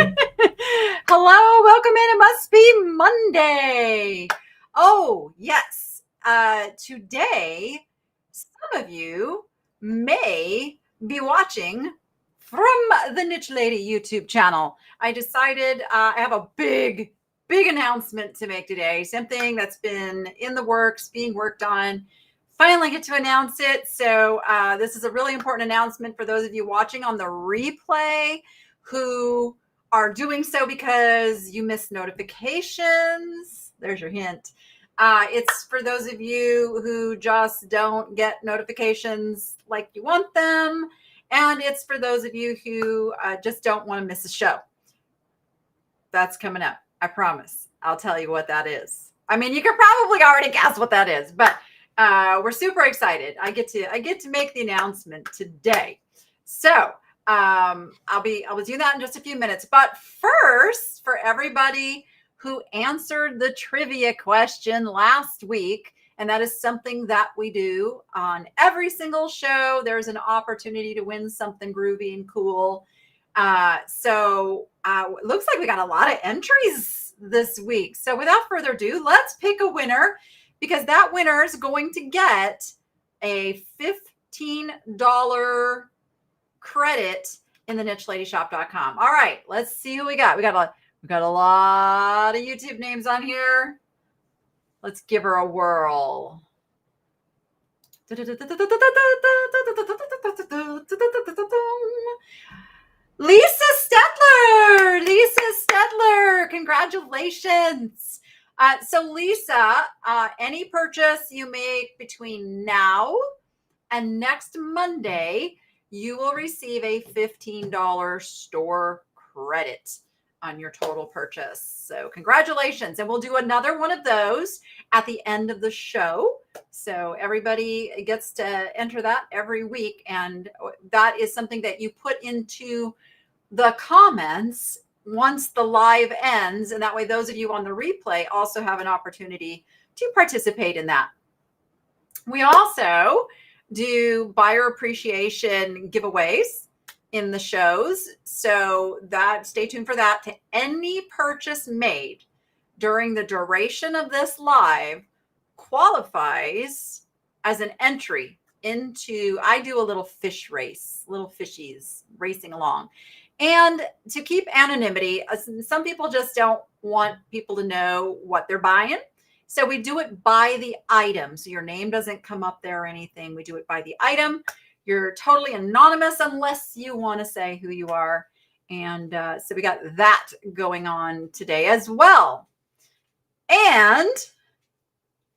Hello, welcome in. It must be Monday. Oh, yes. Today, some of you may be watching from the Niche Lady YouTube channel. I decided I have a big announcement to make today. Something that's been in the works, being worked on. Finally get to announce it. So this is a really important announcement for those of you watching on the replay who are doing so because you missed notifications. There's your hint. It's for those of you who just don't get notifications like you want them. And it's for those of you who just don't want to miss a show. That's coming up. I promise. I'll tell you what that is. I mean, you can probably already guess what that is, but we're super excited. I get to make the announcement today. So I'll be doing that in just a few minutes. But first, for everybody who answered the trivia question last week, and that is something that we do on every single show. There's an opportunity to win something groovy and cool. So it looks like we got a lot of entries this week. So without further ado, let's pick a winner, because that winner is going to get a $15 credit in the nicheLadyShop.com. All right, let's see who we got. We got a lot of YouTube names on here. Let's give her a whirl. Lisa Stedler, congratulations. So Lisa, any purchase you make between now and next Monday, you will receive a $15 store credit on your total purchase. So congratulations. And we'll do another one of those at the end of the show. So everybody gets to enter that every week. And that is something that you put into the comments once the live ends. And that way, those of you on the replay also have an opportunity to participate in that. We also do buyer appreciation giveaways in the shows. So that, stay tuned for that. To any purchase made during the duration of this live qualifies as an entry into, I do a little fish race, little fishies racing along. And to keep anonymity, some people just don't want people to know what they're buying. So we do it by the item. So your name doesn't come up there or anything. We do it by the item. You're totally anonymous unless you want to say who you are. And so we got that going on today as well. And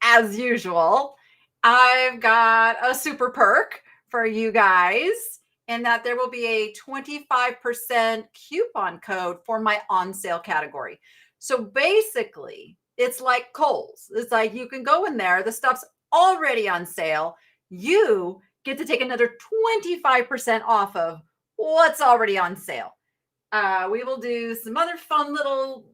as usual, I've got a super perk for you guys, in that there will be a 25% coupon code for my on sale category. So basically, it's like Kohl's. It's like you can go in there, the stuff's already on sale. You get to take another 25% off of what's already on sale. We will do some other fun little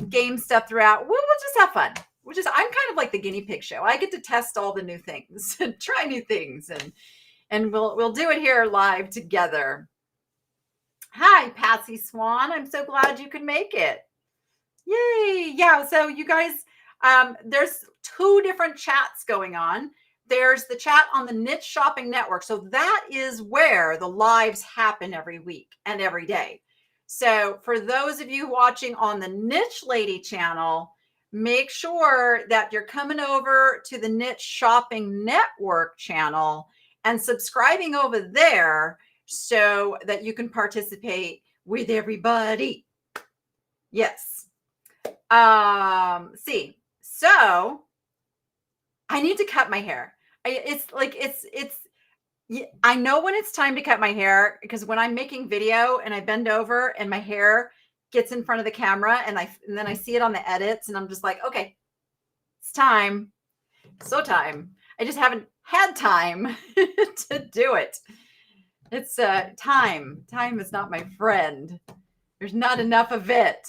game stuff throughout. We'll just have fun. I'm kind of like the guinea pig show. I get to test all the new things and try new things, and we'll do it here live together. Hi, Patsy Swan. I'm so glad you could make it. Yay. Yeah. So you guys, there's two different chats going on. There's the chat on the Niche Shopping Network. So that is where the lives happen every week and every day. So for those of you watching on the Niche Lady channel, make sure that you're coming over to the Niche Shopping Network channel and subscribing over there so that you can participate with everybody. Yes. See, so I need to cut my hair. I know when it's time to cut my hair, because when I'm making video and I bend over and my hair gets in front of the camera and then I see it on the edits and I'm just like, okay, it's time. So time. I just haven't had time to do it. It's time. Time is not my friend. There's not enough of it.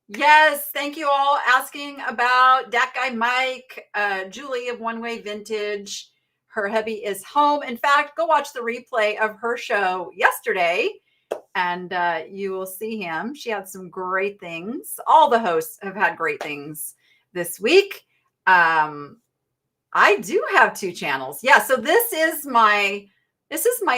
Yes, thank you all asking about that guy Mike, Julie of One Way Vintage. Her hubby is home. In fact, go watch the replay of her show yesterday and you will see him. She had some great things. All the hosts have had great things this week. I do have 2 channels. Yeah, so this is my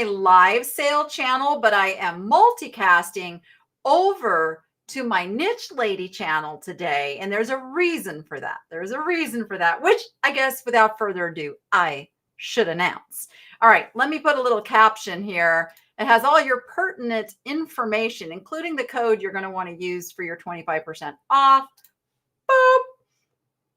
live sale channel, but I am multicasting over to my Niche Lady channel today, and there's a reason for that. There's a reason for that, which I guess without further ado, I should announce. All right, let me put a little caption here. It has all your pertinent information, including the code you're going to want to use for your 25% off. Boop.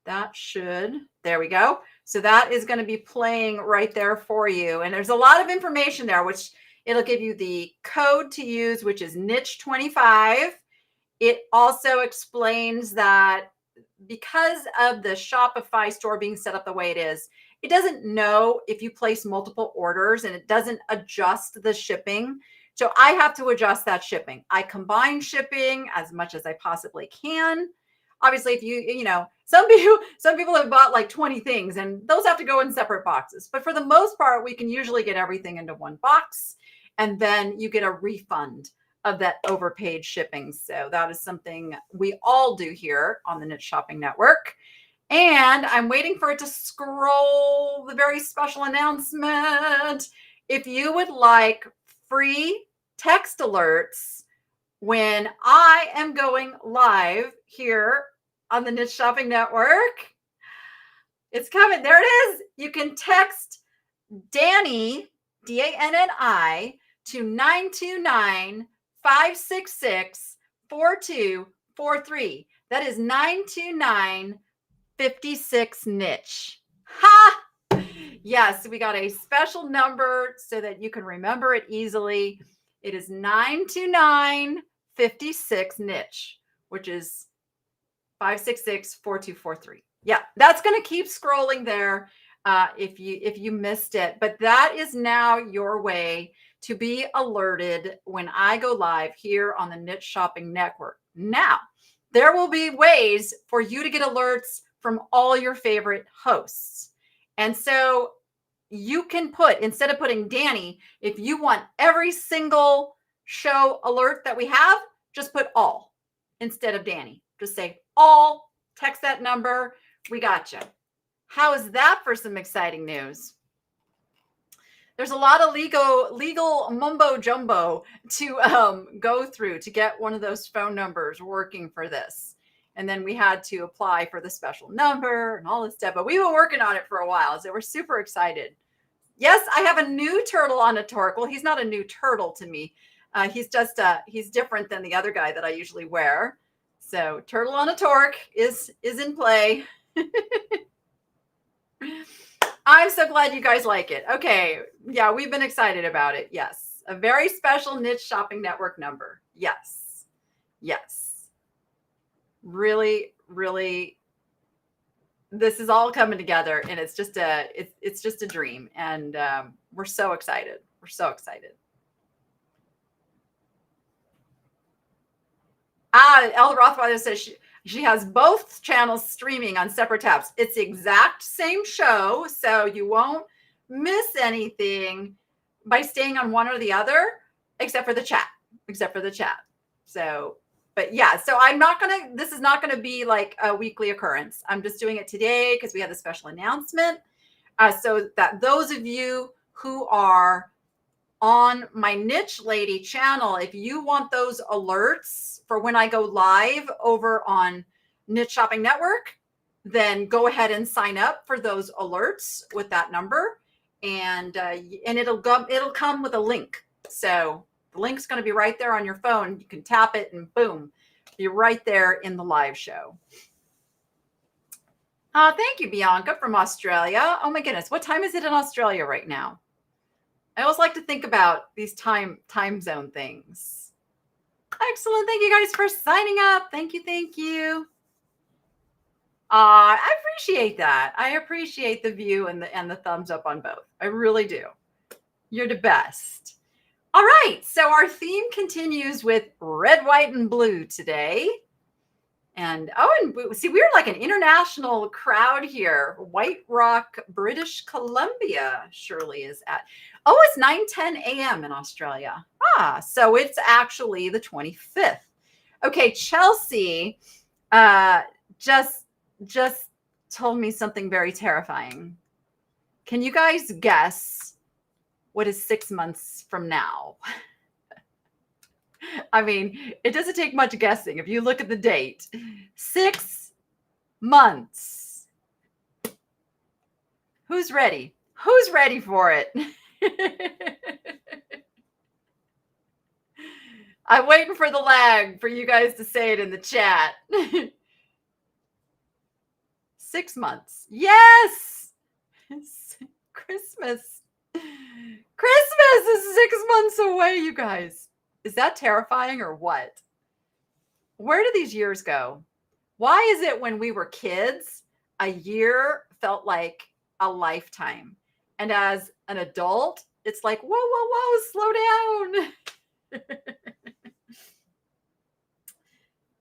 That should, there we go. So that is going to be playing right there for you. And there's a lot of information there, which it'll give you the code to use, which is niche 25. It also explains that because of the Shopify store being set up the way it is, it doesn't know if you place multiple orders, and it doesn't adjust the shipping. So I have to adjust that shipping. I combine shipping as much as I possibly can. Obviously, if you know, some people have bought like 20 things, and those have to go in separate boxes. But for the most part, we can usually get everything into one box, and then you get a refund of that overpaid shipping. So that is something we all do here on the Niche Shopping Network. And I'm waiting for it to scroll the very special announcement. If you would like free text alerts when I am going live here on the Niche Shopping Network, it's coming. There it is. You can text Danny, DANNI, to 929-566-4243. That is 929-56 niche. Ha! Yes, we got a special number so that you can remember it easily. It is 929-56 niche, which is 566-4243. Yeah, that's going to keep scrolling there if you missed it. But that is now your way to be alerted when I go live here on the Niche Shopping Network. Now, there will be ways for you to get alerts from all your favorite hosts. And so you can put, instead of putting Danny, if you want every single show alert that we have, just put all instead of Danny. Just say all, text that number. We got you. How is that for some exciting news? There's a lot of legal mumbo jumbo to go through to get one of those phone numbers working for this. And then we had to apply for the special number and all this stuff. But we've been working on it for a while, so we're super excited. Yes, I have a new turtle on a torque. Well, he's not a new turtle to me. He's different than the other guy that I usually wear. So turtle on a torque is in play. I'm so glad you guys like it. Okay. Yeah, we've been excited about it. Yes. A very special Niche Shopping Network number. Yes. Yes. Really, really, this is all coming together, and it's just a dream. And we're so excited. We're so excited. Elder Rothweiler says she has both channels streaming on separate tabs. It's the exact same show, so you won't miss anything by staying on one or the other, except for the chat. So, but yeah, so this is not gonna be like a weekly occurrence. I'm just doing it today because we had a special announcement. So that those of you who are on my Niche Lady channel, if you want those alerts for when I go live over on Niche Shopping Network, then go ahead and sign up for those alerts with that number, and it'll come with a link. So the link's going to be right there on your phone. You can tap it, and boom, you're right there in the live show. Thank you, Bianca from Australia. Oh my goodness, what time is it in Australia right now? I always like to think about these time zone things. Excellent. Thank you guys for signing up. Thank you. I appreciate that. I appreciate the view and the thumbs up on both. I really do. You're the best. All right. So our theme continues with red, white, and blue today. And see, we're like an international crowd here. White Rock, British Columbia, Shirley is at. Oh, it's 9:10 a.m. in Australia. So it's actually the 25th. Okay, Chelsea just told me something very terrifying. Can you guys guess what is 6 months from now? I mean, it doesn't take much guessing. If you look at the date, 6 months. Who's ready? Who's ready for it? I'm waiting for the lag for you guys to say it in the chat. 6 months. Yes. Christmas. Christmas is 6 months away, you guys. Is that terrifying or what? Where do these years go? Why is it when we were kids, a year felt like a lifetime? And as an adult, it's like, whoa, whoa, whoa, slow down.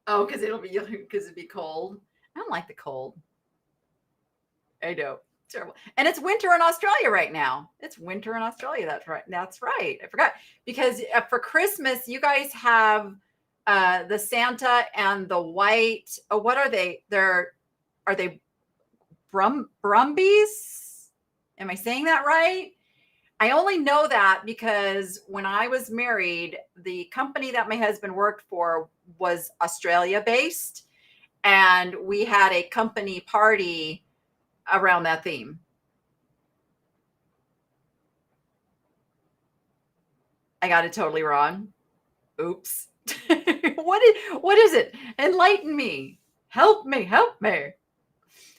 Oh, because it'd be cold. I don't like the cold. I know. Terrible. And it's winter in Australia right now. It's winter in Australia. That's right. That's right. I forgot. Because for Christmas, you guys have the Santa and the white. Oh, what are they? Are they Brumbies? Am I saying that right? I only know that because when I was married, the company that my husband worked for was Australia based. And we had a company party around that theme. I got it totally wrong. Oops. What is it? Enlighten me. Help me. Help me.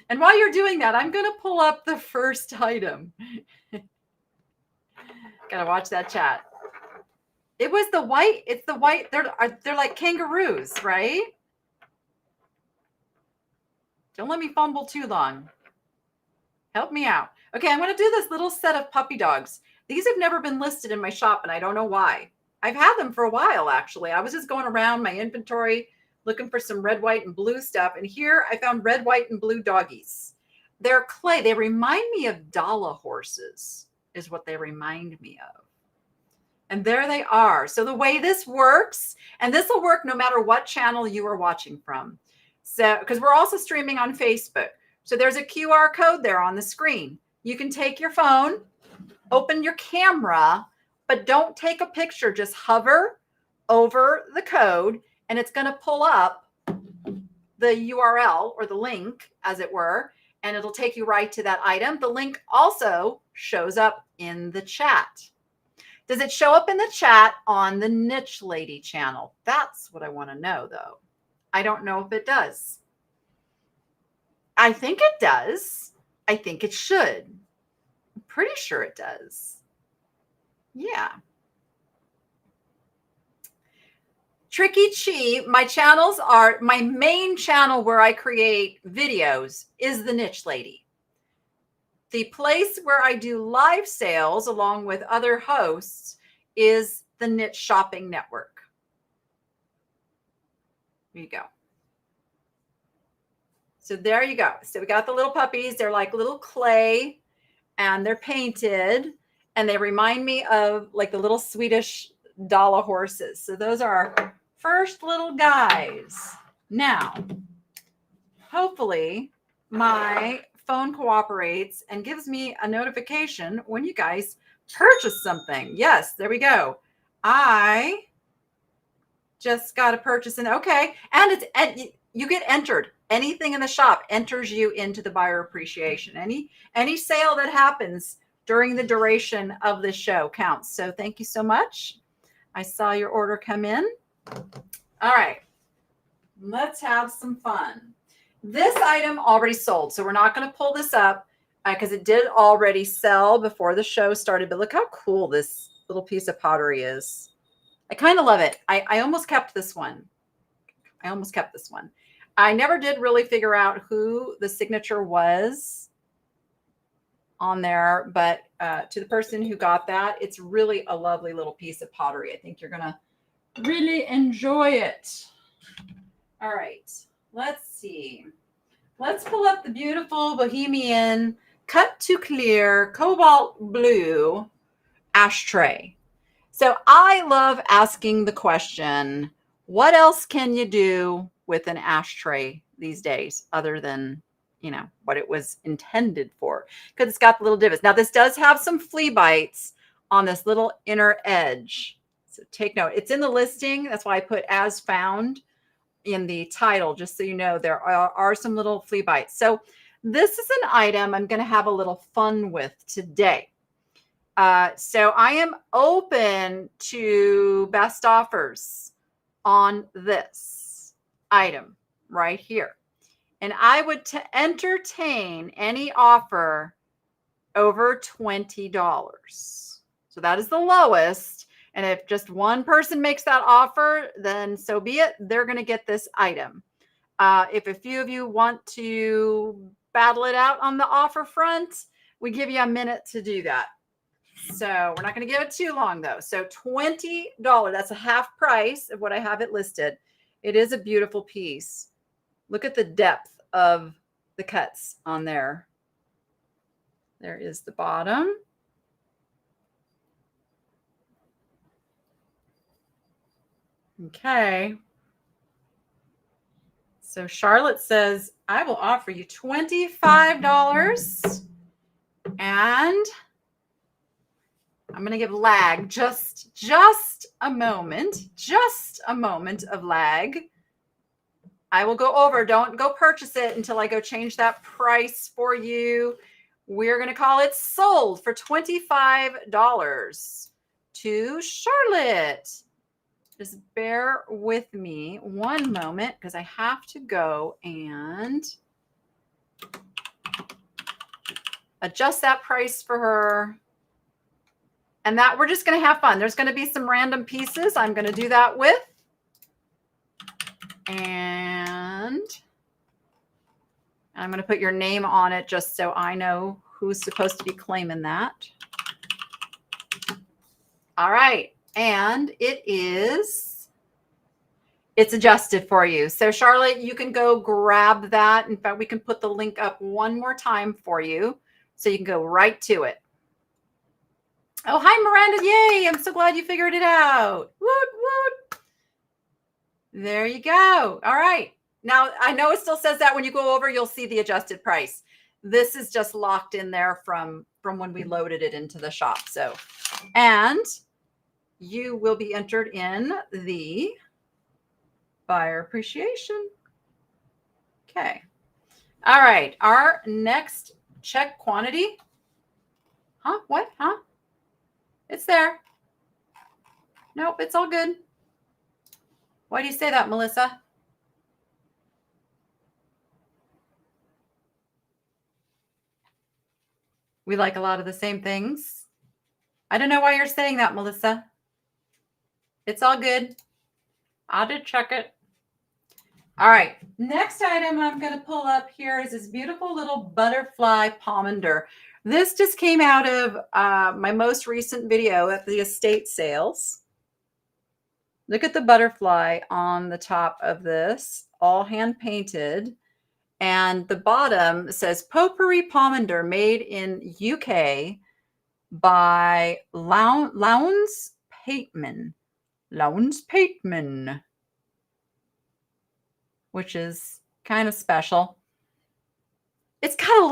And while you're doing that, I'm going to pull up the first item. Gotta watch that chat. It was the white. It's the white. They're like kangaroos, right? Don't let me fumble too long. Help me out. Okay, I'm going to do this little set of puppy dogs. These have never been listed in my shop, and I don't know why. I've had them for a while, actually. I was just going around my inventory looking for some red, white, and blue stuff. And here I found red, white, and blue doggies. They're clay. They remind me of Dala horses is what they remind me of. And there they are. So the way this works, and this will work no matter what channel you are watching from. So, because we're also streaming on Facebook. So there's a QR code there on the screen. You can take your phone, open your camera, but don't take a picture. Just hover over the code and it's going to pull up the URL or the link, as it were, and it'll take you right to that item. The link also shows up in the chat. Does it show up in the chat on the Niche Lady channel? That's what I want to know, though. I don't know if it does. I think it does. I think it should. I'm pretty sure it does. Yeah. Tricky Chi, my main channel where I create videos is the Niche Lady. The place where I do live sales along with other hosts is the Niche Shopping Network. There you go. So there you go. So we got the little puppies. They're like little clay and they're painted and they remind me of like the little Swedish Dala horses. So those are our first little guys. Now, hopefully my phone cooperates and gives me a notification when you guys purchase something. Yes, there we go. I just got a purchase and okay. And you get entered. Anything in the shop enters you into the buyer appreciation. Any sale that happens during the duration of this show counts. So thank you so much. I saw your order come in. All right, let's have some fun. This item already sold, so we're not going to pull this up because it did already sell before the show started. But look how cool this little piece of pottery is. I kind of love it. I almost kept this one. I never did really figure out who the signature was on there, but to the person who got that, it's really a lovely little piece of pottery. I think you're going to really enjoy it. All right. Let's see. Let's pull up the beautiful Bohemian cut to clear cobalt blue ashtray. So I love asking the question, what else can you do with an ashtray these days other than, what it was intended for? Because it's got the little divots. Now this does have some flea bites on this little inner edge. So take note. It's in the listing. That's why I put as found in the title, just so you know there are some little flea bites. So this is an item I'm going to have a little fun with today. So I am open to best offers on this item right here. And I would entertain any offer over $20. So that is the lowest. And if just one person makes that offer, then so be it. They're going to get this item. If a few of you want to battle it out on the offer front, we give you a minute to do that. So we're not going to give it too long though. So $20, that's a half price of what I have it listed. It is a beautiful piece. Look at the depth of the cuts on there. There is the bottom. Okay. So Charlotte says, I will offer you $25. And I'm going to give lag just a moment of lag. I will go over. Don't go purchase it until I go change that price for you. We're going to call it sold for $25 to Charlotte. Just bear with me one moment because I have to go and adjust that price for her. And that we're just going to have fun. There's going to be some random pieces I'm going to do that with. And I'm going to put your name on it just so I know who's supposed to be claiming that. All right. And it's adjusted for you. So Charlotte, you can go grab that. In fact, we can put the link up one more time for you so you can go right to it. Oh, hi, Miranda. Yay. I'm so glad you figured it out. Woot, woot. There you go. All right. Now, I know it still says that when you go over, you'll see the adjusted price. This is just locked in there from when we loaded it into the shop. So, and you will be entered in the buyer appreciation. Okay. All right. Our next check quantity. Huh? What? Huh? It's there. Nope, it's all good. Why do you say that, Melissa? We like a lot of the same things. I don't know why you're saying that, Melissa. It's all good. I did check it. All right. Next item I'm going to pull up here is this beautiful little butterfly pomander. This just came out of my most recent video at the estate sales. Look at the butterfly on the top of this, all hand painted. And the bottom says Pottery Pomander made in UK by Lowndes Pateman. Lowndes Pateman, which is kind of special. It's got a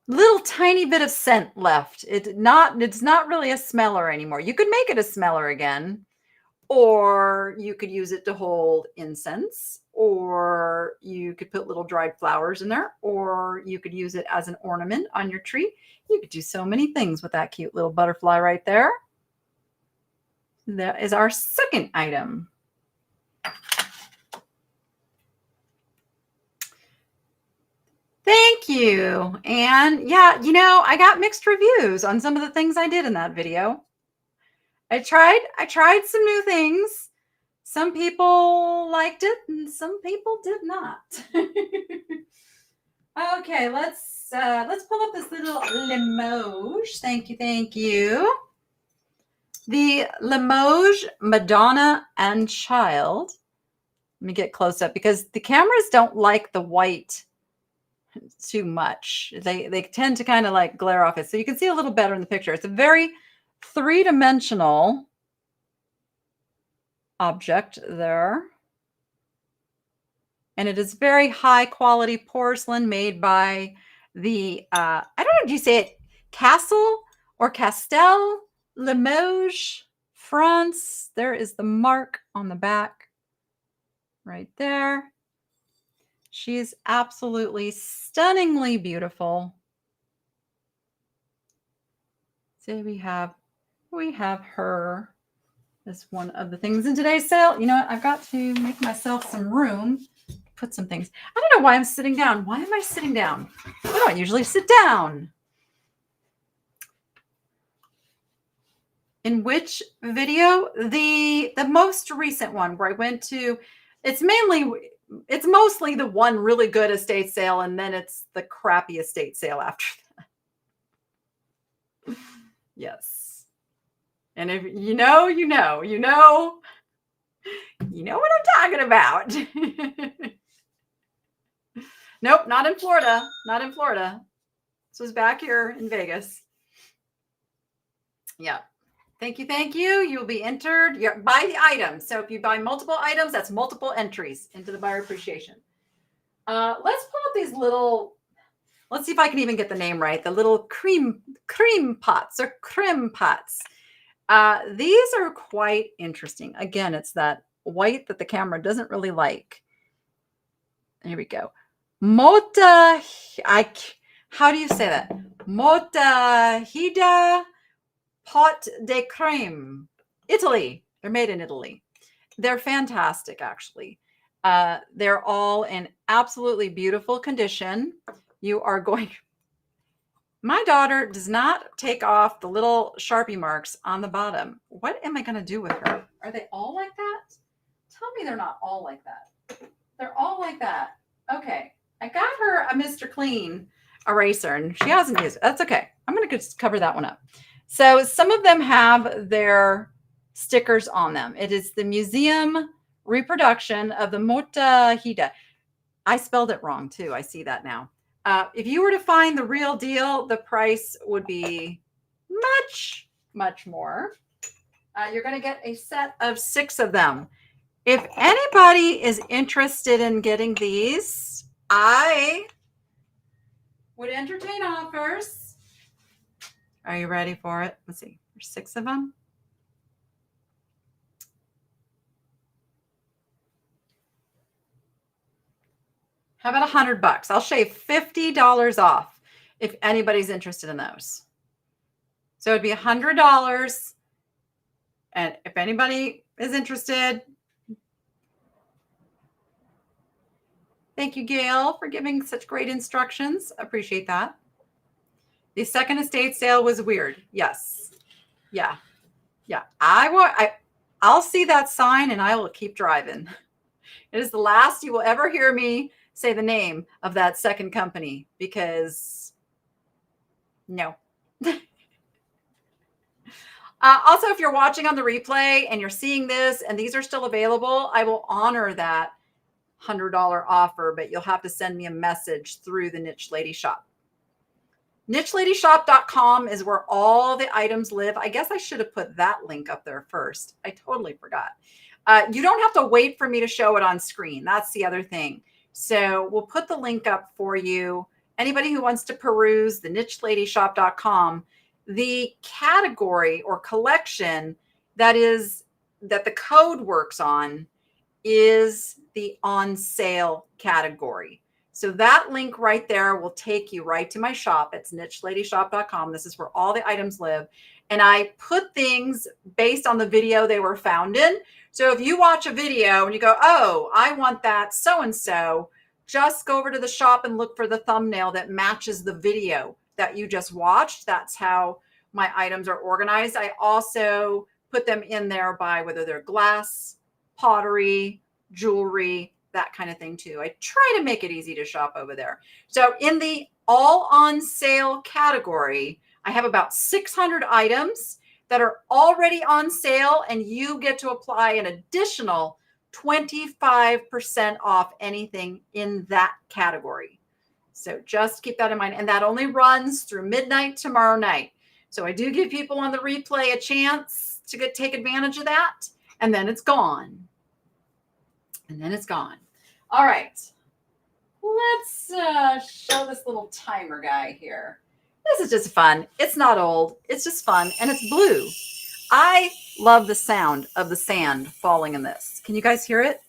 little tiny bit of scent left. It's not really a smeller anymore. You could make it a smeller again, or you could use it to hold incense, or you could put little dried flowers in there, or you could use it as an ornament on your tree. You could do so many things with that cute little butterfly right there. That is our second item. Thank you. And yeah, I got mixed reviews on some of the things I did in that video. I tried some new things. Some people liked it and some people did not. Okay, let's pull up this little Limoges. Thank you. The Limoges Madonna and Child me get close up because the cameras don't like the white too much. They tend to kind of like glare off it. So you can see a little better in the picture. It's a very three-dimensional object there. And it is very high quality porcelain made by the, I don't know, do you say it Castle or Castel Limoges, France? There is the mark on the back right there. She is absolutely stunningly beautiful. So we have her as one of the things in today's sale. You know what? I've got to make myself some room, put some things. I don't know why I'm sitting down. Why am I sitting down? I don't usually sit down. In which video? The most recent one where I went to, it's mostly the one really good estate sale, and then it's the crappy estate sale after that. Yes. And if you know what I'm talking about. Nope, not in Florida. Not in Florida. This was back here in Vegas. Yeah. Thank you. Thank you. You will be entered by the item. So if you buy multiple items, that's multiple entries into the buyer appreciation. Let's pull up these little, let's see if I can even get the name right. The little cream pots or creme pots. These are quite interesting. Again, it's that white that the camera doesn't really like. Here we go. How do you say that? Motahida pot de creme. Italy. They're made in Italy. They're fantastic, actually. They're all in absolutely beautiful condition. You are going... My daughter does not take off the little Sharpie marks on the bottom. What am I going to do with her? Are they all like that? Tell me they're not all like that. They're all like that. Okay. I got her a Mr. Clean eraser, and she hasn't used it. That's okay. I'm going to just cover that one up. So some of them have their stickers on them. It is the museum reproduction of the Motahida. I spelled it wrong, too. I see that now. If you were to find the real deal, the price would be much, much more. You're going to get a set of 6 of them. If anybody is interested in getting these, I would entertain offers. Are you ready for it? Let's see. There's 6 of them. How about $100? I'll shave $50 off if anybody's interested in those. So it'd be $100. And if anybody is interested, thank you, Gail, for giving such great instructions. Appreciate that. The second estate sale was weird. Yes. Yeah. Yeah. I'll see that sign and I will keep driving. It is the last you will ever hear me say the name of that second company, because no. Also, if you're watching on the replay and you're seeing this and these are still available, I will honor that $100 offer, but you'll have to send me a message through the Niche Lady Shop. NicheLadyShop.com is where all the items live. I guess I should have put that link up there first. I totally forgot. You don't have to wait for me to show it on screen. That's the other thing. So we'll put the link up for you. Anybody who wants to peruse the NicheLadyShop.com, the category or collection that the code works on is the on sale category. So that link right there will take you right to my shop. It's NicheLadyShop.com. This is where all the items live. And I put things based on the video they were found in. So if you watch a video and you go, oh, I want that so-and-so, just go over to the shop and look for the thumbnail that matches the video that you just watched. That's how my items are organized. I also put them in there by whether they're glass, pottery, jewelry, that kind of thing too. I try to make it easy to shop over there. So in the all on sale category, I have about 600 items that are already on sale, and you get to apply an additional 25% off anything in that category. So just keep that in mind. And that only runs through midnight tomorrow night. So I do give people on the replay a chance to take advantage of that. And then it's gone. And then it's gone. All right. Let's show this little timer guy here. This is just fun. It's not old. It's just fun. And it's blue. I love the sound of the sand falling in this. Can you guys hear it?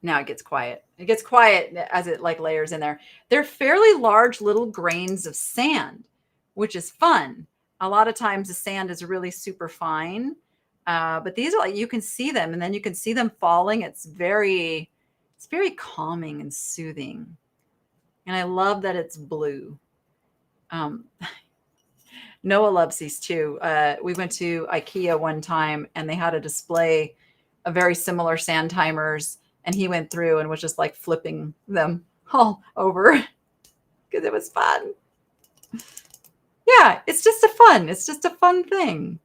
Now it gets quiet. It gets quiet as it like layers in there. They're fairly large little grains of sand, which is fun. A lot of times the sand is really super fine. But these are like, you can see them and then you can see them falling. It's very calming and soothing. And I love that it's blue. Noah loves these too. We went to IKEA one time and they had a display of very similar sand timers. And he went through and was just like flipping them all over because it was fun. Yeah, it's just a fun thing.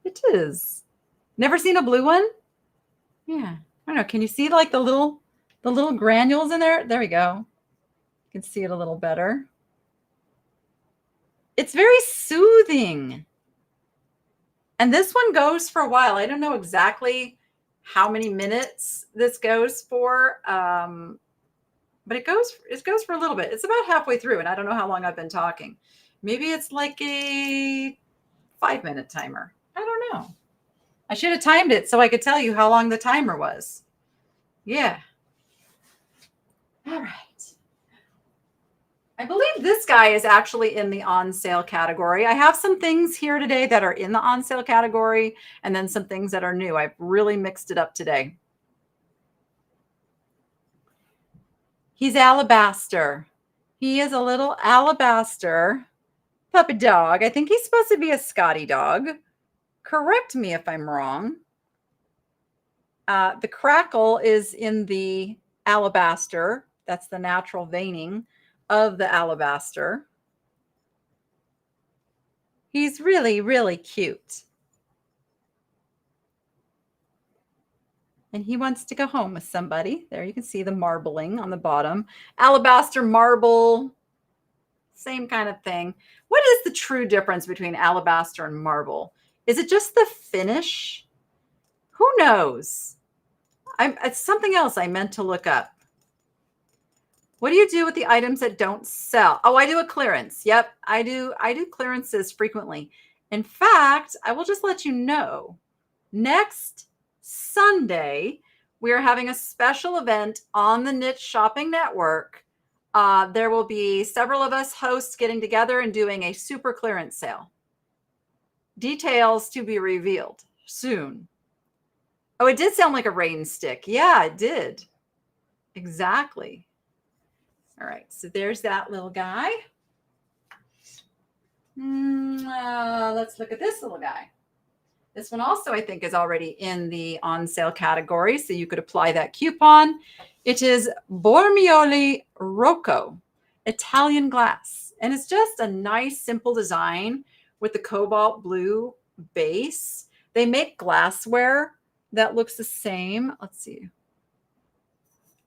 It is. Never seen a blue one? Yeah. I don't know. Can you see like the little granules in there? There we go. You can see it a little better. It's very soothing. And this one goes for a while. I don't know exactly how many minutes this goes for, but it goes for a little bit. It's about halfway through, and I don't know how long I've been talking. Maybe it's like a 5-minute timer. I don't know. I should have timed it so I could tell you how long the timer was. Yeah. All right. I believe this guy is actually in the on sale category. I have some things here today that are in the on sale category and then some things that are new. I've really mixed it up today. He's alabaster. He is a little alabaster puppy dog. I think he's supposed to be a Scotty dog. Correct me if I'm wrong. The crackle is in the alabaster. That's the natural veining of the alabaster. He's really, really cute. And he wants to go home with somebody. There you can see the marbling on the bottom. Alabaster marble, same kind of thing. What is the true difference between alabaster and marble? Is it just the finish? Who knows? It's something else I meant to look up. What do you do with the items that don't sell? Oh, I do a clearance. Yep, I do clearances frequently. In fact, I will just let you know, next Sunday, we are having a special event on the Niche Shopping Network. There will be several of us hosts getting together and doing a super clearance sale. Details to be revealed soon. Oh, it did sound like a rain stick. Yeah, it did. Exactly. All right, so there's that little guy. Let's look at this little guy. This one also, I think, is already in the on sale category, so you could apply that coupon. It is Bormioli Rocco, Italian glass. And it's just a nice, simple design with the cobalt blue base. They make glassware that looks the same. Let's see.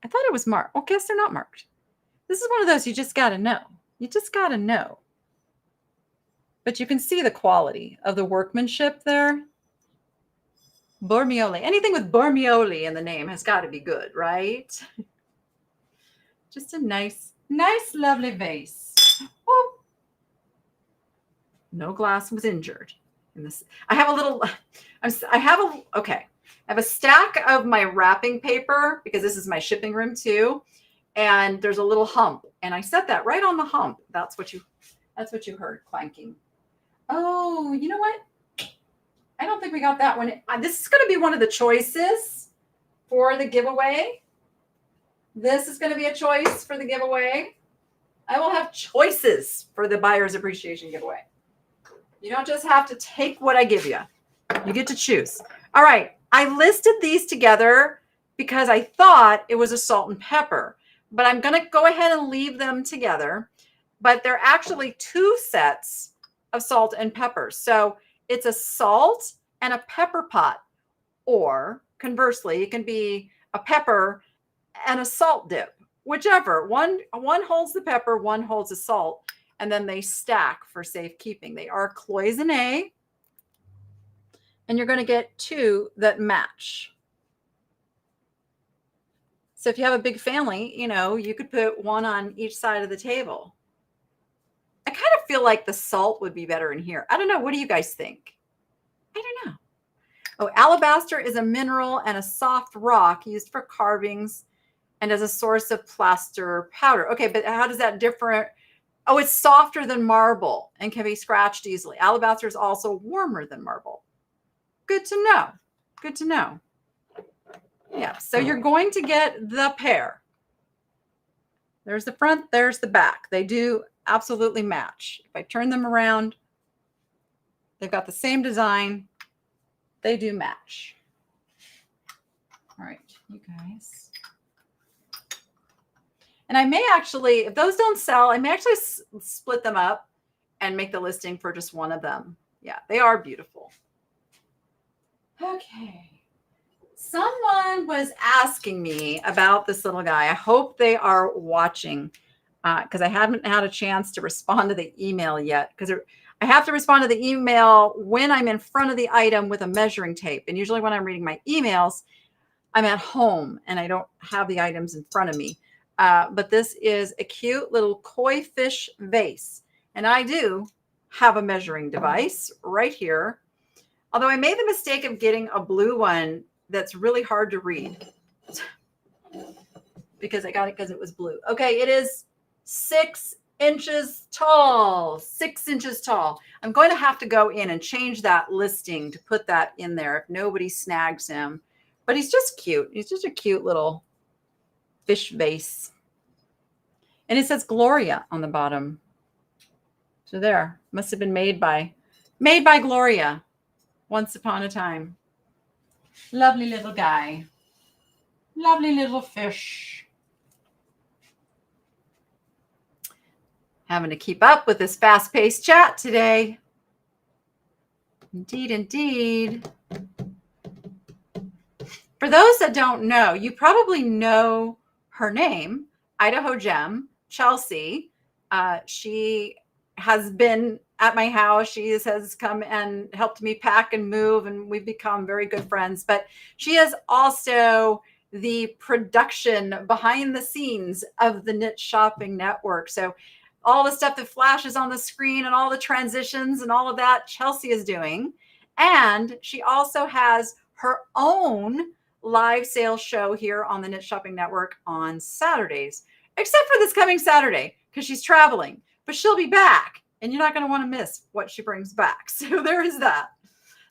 I thought it was marked. Oh, guess they're not marked. This is one of those you just got to know. You just got to know. But you can see the quality of the workmanship there. Bormioli. Anything with Bormioli in the name has got to be good, right? Just a nice, lovely vase. Oh. No glass was injured in this. I have a stack of my wrapping paper because this is my shipping room too. And there's a little hump, and I set that right on the hump. That's what you heard clanking. Oh, you know what? I don't think we got that one. This is going to be one of the choices for the giveaway. This is going to be a choice for the giveaway. I will have choices for the Buyer's Appreciation giveaway. You don't just have to take what I give you. You get to choose. All right. I listed these together because I thought it was a salt and pepper. But I'm going to go ahead and leave them together. But they're actually 2 sets of salt and pepper. So it's a salt and a pepper pot. Or conversely, it can be a pepper and a salt dip, whichever. One holds the pepper, one holds the salt, and then they stack for safekeeping. They are cloisonné, and you're going to get 2 that match. So if you have a big family, you could put 1 on each side of the table. I kind of feel like the salt would be better in here. I don't know. What do you guys think? I don't know. Oh, alabaster is a mineral and a soft rock used for carvings and as a source of plaster powder. Okay, but how does that differ? Oh, it's softer than marble and can be scratched easily. Alabaster is also warmer than marble. Good to know. Good to know. Yeah, so you're going to get the pair. There's the front, there's the back. They do absolutely match. If I turn them around, they've got the same design. They do match. All right, you guys. And I may actually, if those don't sell, I may actually split them up and make the listing for just one of them. Yeah, they are beautiful. Okay. Someone was asking me about this little guy. I hope they are watching because I haven't had a chance to respond to the email yet, because I have to respond to the email when I'm in front of the item with a measuring tape. And usually when I'm reading my emails, I'm at home and I don't have the items in front of me. But this is a cute little koi fish vase. And I do have a measuring device right here. Although I made the mistake of getting a blue one that's really hard to read because I got it because it was blue. Okay, it is 6 inches tall. 6 inches tall. I'm going to have to go in and change that listing to put that in there if nobody snags him. But he's just cute. He's just a cute little fish vase. And it says Gloria on the bottom. So there, must have been made by Gloria once upon a time. Lovely little guy. Lovely little fish. Having to keep up with this fast-paced chat today. Indeed, indeed. For those that don't know, you probably know her name, Idaho Gem, Chelsea. She has been at my house. She has come and helped me pack and move, and we've become very good friends. But she is also the production behind the scenes of the Knit Shopping Network. So all the stuff that flashes on the screen and all the transitions and all of that, Chelsea is doing. And she also has her own live sales show here on the Knit Shopping Network on Saturdays, except for this coming Saturday because she's traveling. But she'll be back, and you're not going to want to miss what she brings back. So there is that.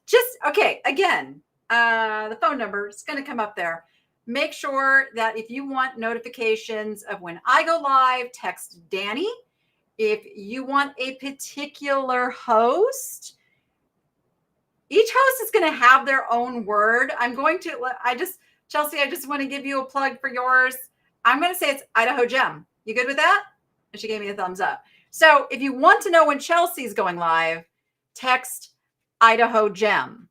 Just, okay, again, the phone number is going to come up there. Make sure that if you want notifications of when I go live, text Danny. If you want a particular host, each host is going to have their own word. Chelsea, I just want to give you a plug for yours. I'm going to say it's Idaho Gem. You good with that? And she gave me a thumbs up. So if you want to know when Chelsea's going live, text Idaho Gem.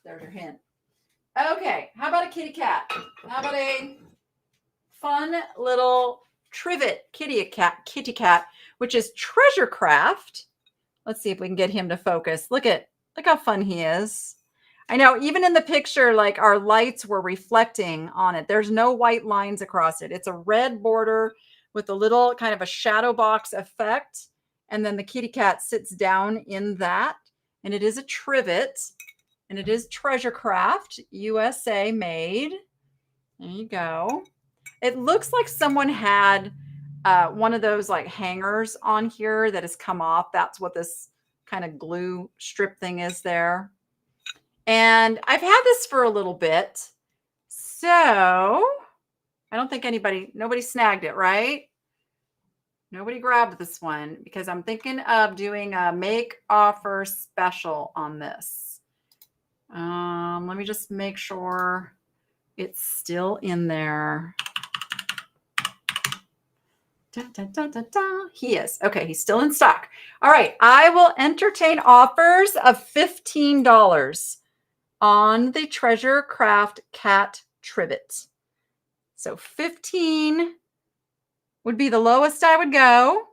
There's your hint. Okay, how about a kitty cat? How about a fun little trivet kitty cat, which is Treasure Craft. Let's see if we can get him to focus. Look how fun he is. I know, even in the picture, like our lights were reflecting on it. There's no white lines across it. It's a red border with a little kind of a shadow box effect. And then the kitty cat sits down in that. And it is a trivet. And it is Treasure Craft, USA made. There you go. It looks like someone had one of those like hangers on here that has come off. That's what this kind of glue strip thing is there. And I've had this for a little bit. So I don't think nobody snagged it, right? Nobody grabbed this one because I'm thinking of doing a make offer special on this. Let me just make sure it's still in there. Da, da, da, da, da. He is. Okay, he's still in stock. All right, I will entertain offers of $15 on the Treasure Craft Cat Trivet. So 15 would be the lowest I would go.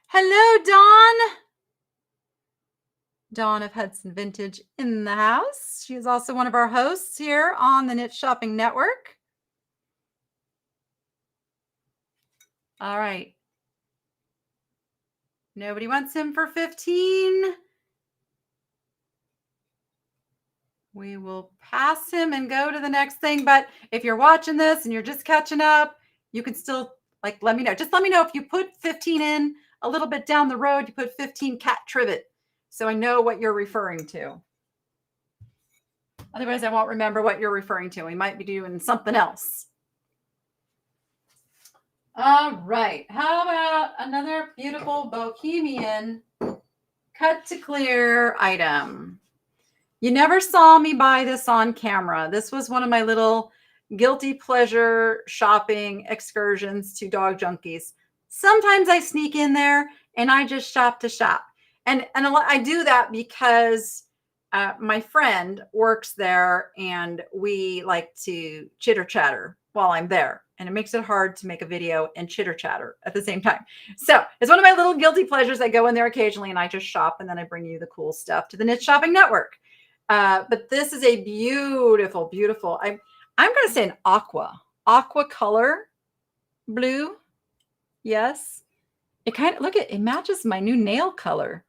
Hello, Dawn. Dawn of Hudson Vintage in the house. She is also one of our hosts here on the Knit Shopping Network. All right. Nobody wants him for 15. We will pass him and go to the next thing. But if you're watching this and you're just catching up, you can still let me know. Just let me know if you put 15 in a little bit down the road, you put 15 cat trivet. So I know what you're referring to. Otherwise, I won't remember what you're referring to. We might be doing something else. All right. How about another beautiful bohemian cut to clear item? You never saw me buy this on camera. This was one of my little guilty pleasure shopping excursions to Dog Junkies. Sometimes I sneak in there and I just shop to shop. And I do that because my friend works there and we like to chitter chatter while I'm there. And it makes it hard to make a video and chitter chatter at the same time. So it's one of my little guilty pleasures. I go in there occasionally and I just shop and then I bring you the cool stuff to the Knit Shopping Network. But this is a beautiful, beautiful, I'm going to say an aqua color blue. Yes. It kind of, it matches my new nail color.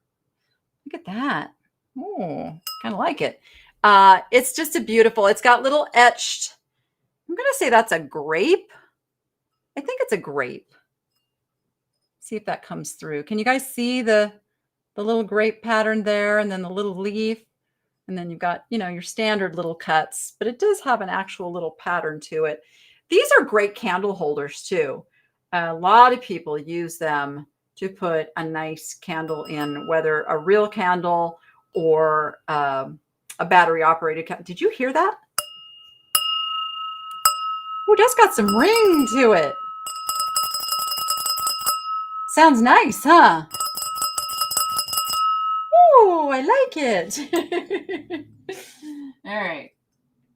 Look at that. Oh, kind of like it. It's just a beautiful, it's got little etched, I'm going to say that's a grape. I think it's a grape. See if that comes through. Can you guys see the little grape pattern there and then the little leaf? And then you've got, your standard little cuts, but it does have an actual little pattern to it. These are great candle holders too. A lot of people use them to put a nice candle in, whether a real candle or a battery operated candle. Did you hear that? Oh, that's got some ring to it. Sounds nice, huh? Oh, I like it. All right.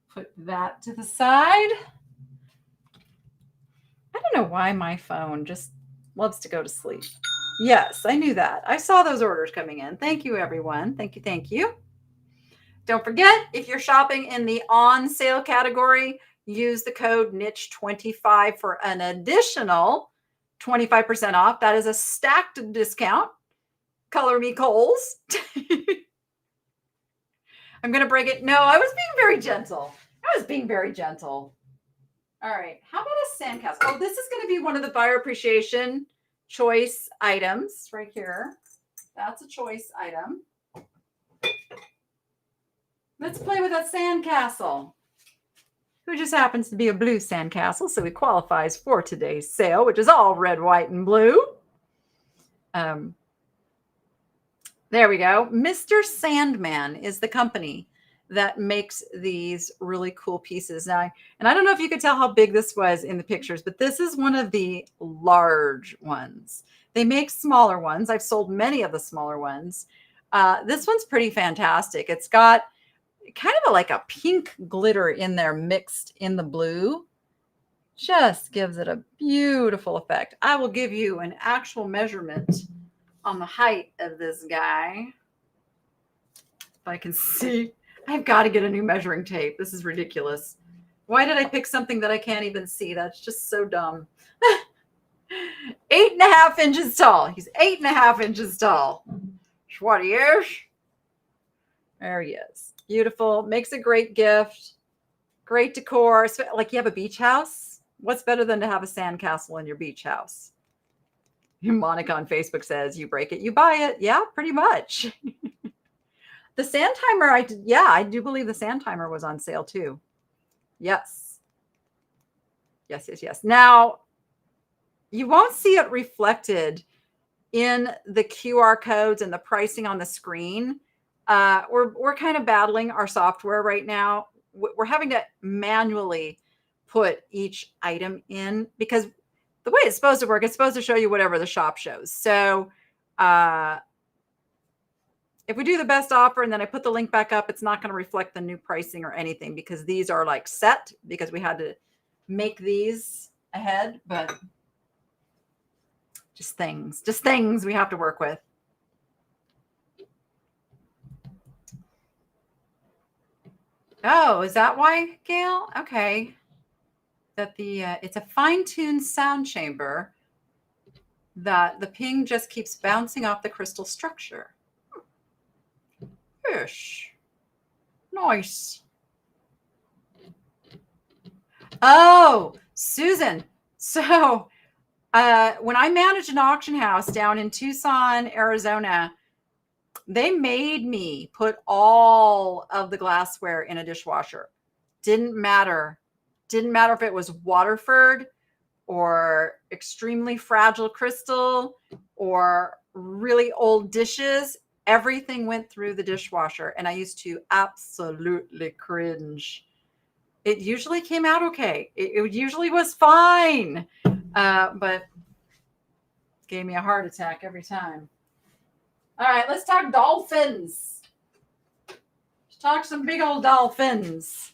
Put that to the side. I don't know why my phone just loves to go to sleep. Yes, I knew that. I saw those orders coming in. Thank you, everyone. Thank you. Thank you. Don't forget, if you're shopping in the on sale category, use the code NICHE25 for an additional 25% off. That is a stacked discount. Color me coals. I'm going to break it. No, I was being very gentle. All right. How about a sandcastle? Oh, this is going to be one of the buyer appreciation choice items right here. That's a choice item. Let's play with a sandcastle, who just happens to be a blue sandcastle, so he qualifies for today's sale, which is all red, white, and blue. There we go. Mr. Sandman is the company that makes these really cool pieces. Now, and I don't know if you could tell how big this was in the pictures, but this is one of the large ones. They make smaller ones. I've sold many of the smaller ones. This one's pretty fantastic. It's got kind of like a pink glitter in there mixed in the blue. Just gives it a beautiful effect. I will give you an actual measurement on the height of this guy. If I can see, I've got to get a new measuring tape. This is ridiculous. Why did I pick something that I can't even see? That's just so dumb. 8.5 inches tall. He's 8.5 inches tall. That's what he is. There he is. Beautiful. Makes a great gift. Great decor. So, like you have a beach house. What's better than to have a sandcastle in your beach house? Monica on Facebook says, you break it, you buy it. Yeah, pretty much. The sand timer, I do believe the sand timer was on sale too. Yes. Yes. Now, you won't see it reflected in the QR codes and the pricing on the screen. We're kind of battling our software right now. We're having to manually put each item in, because the way it's supposed to work, it's supposed to show you whatever the shop shows. So if we do the best offer and then I put the link back up, it's not going to reflect the new pricing or anything, because these are like set, because we had to make these ahead, but just things we have to work with. Oh, is that why, Gail? Okay. That it's a fine-tuned sound chamber that the ping just keeps bouncing off the crystal structure. Ish. Nice. Oh, Susan. So when I managed an auction house down in Tucson, Arizona, they made me put all of the glassware in a dishwasher. Didn't matter. Didn't matter if it was Waterford or extremely fragile crystal or really old dishes. Everything went through the dishwasher, and I used to absolutely cringe. It usually came out okay. It usually was fine, but gave me a heart attack every time. All right, let's talk dolphins. Let's talk some big old dolphins.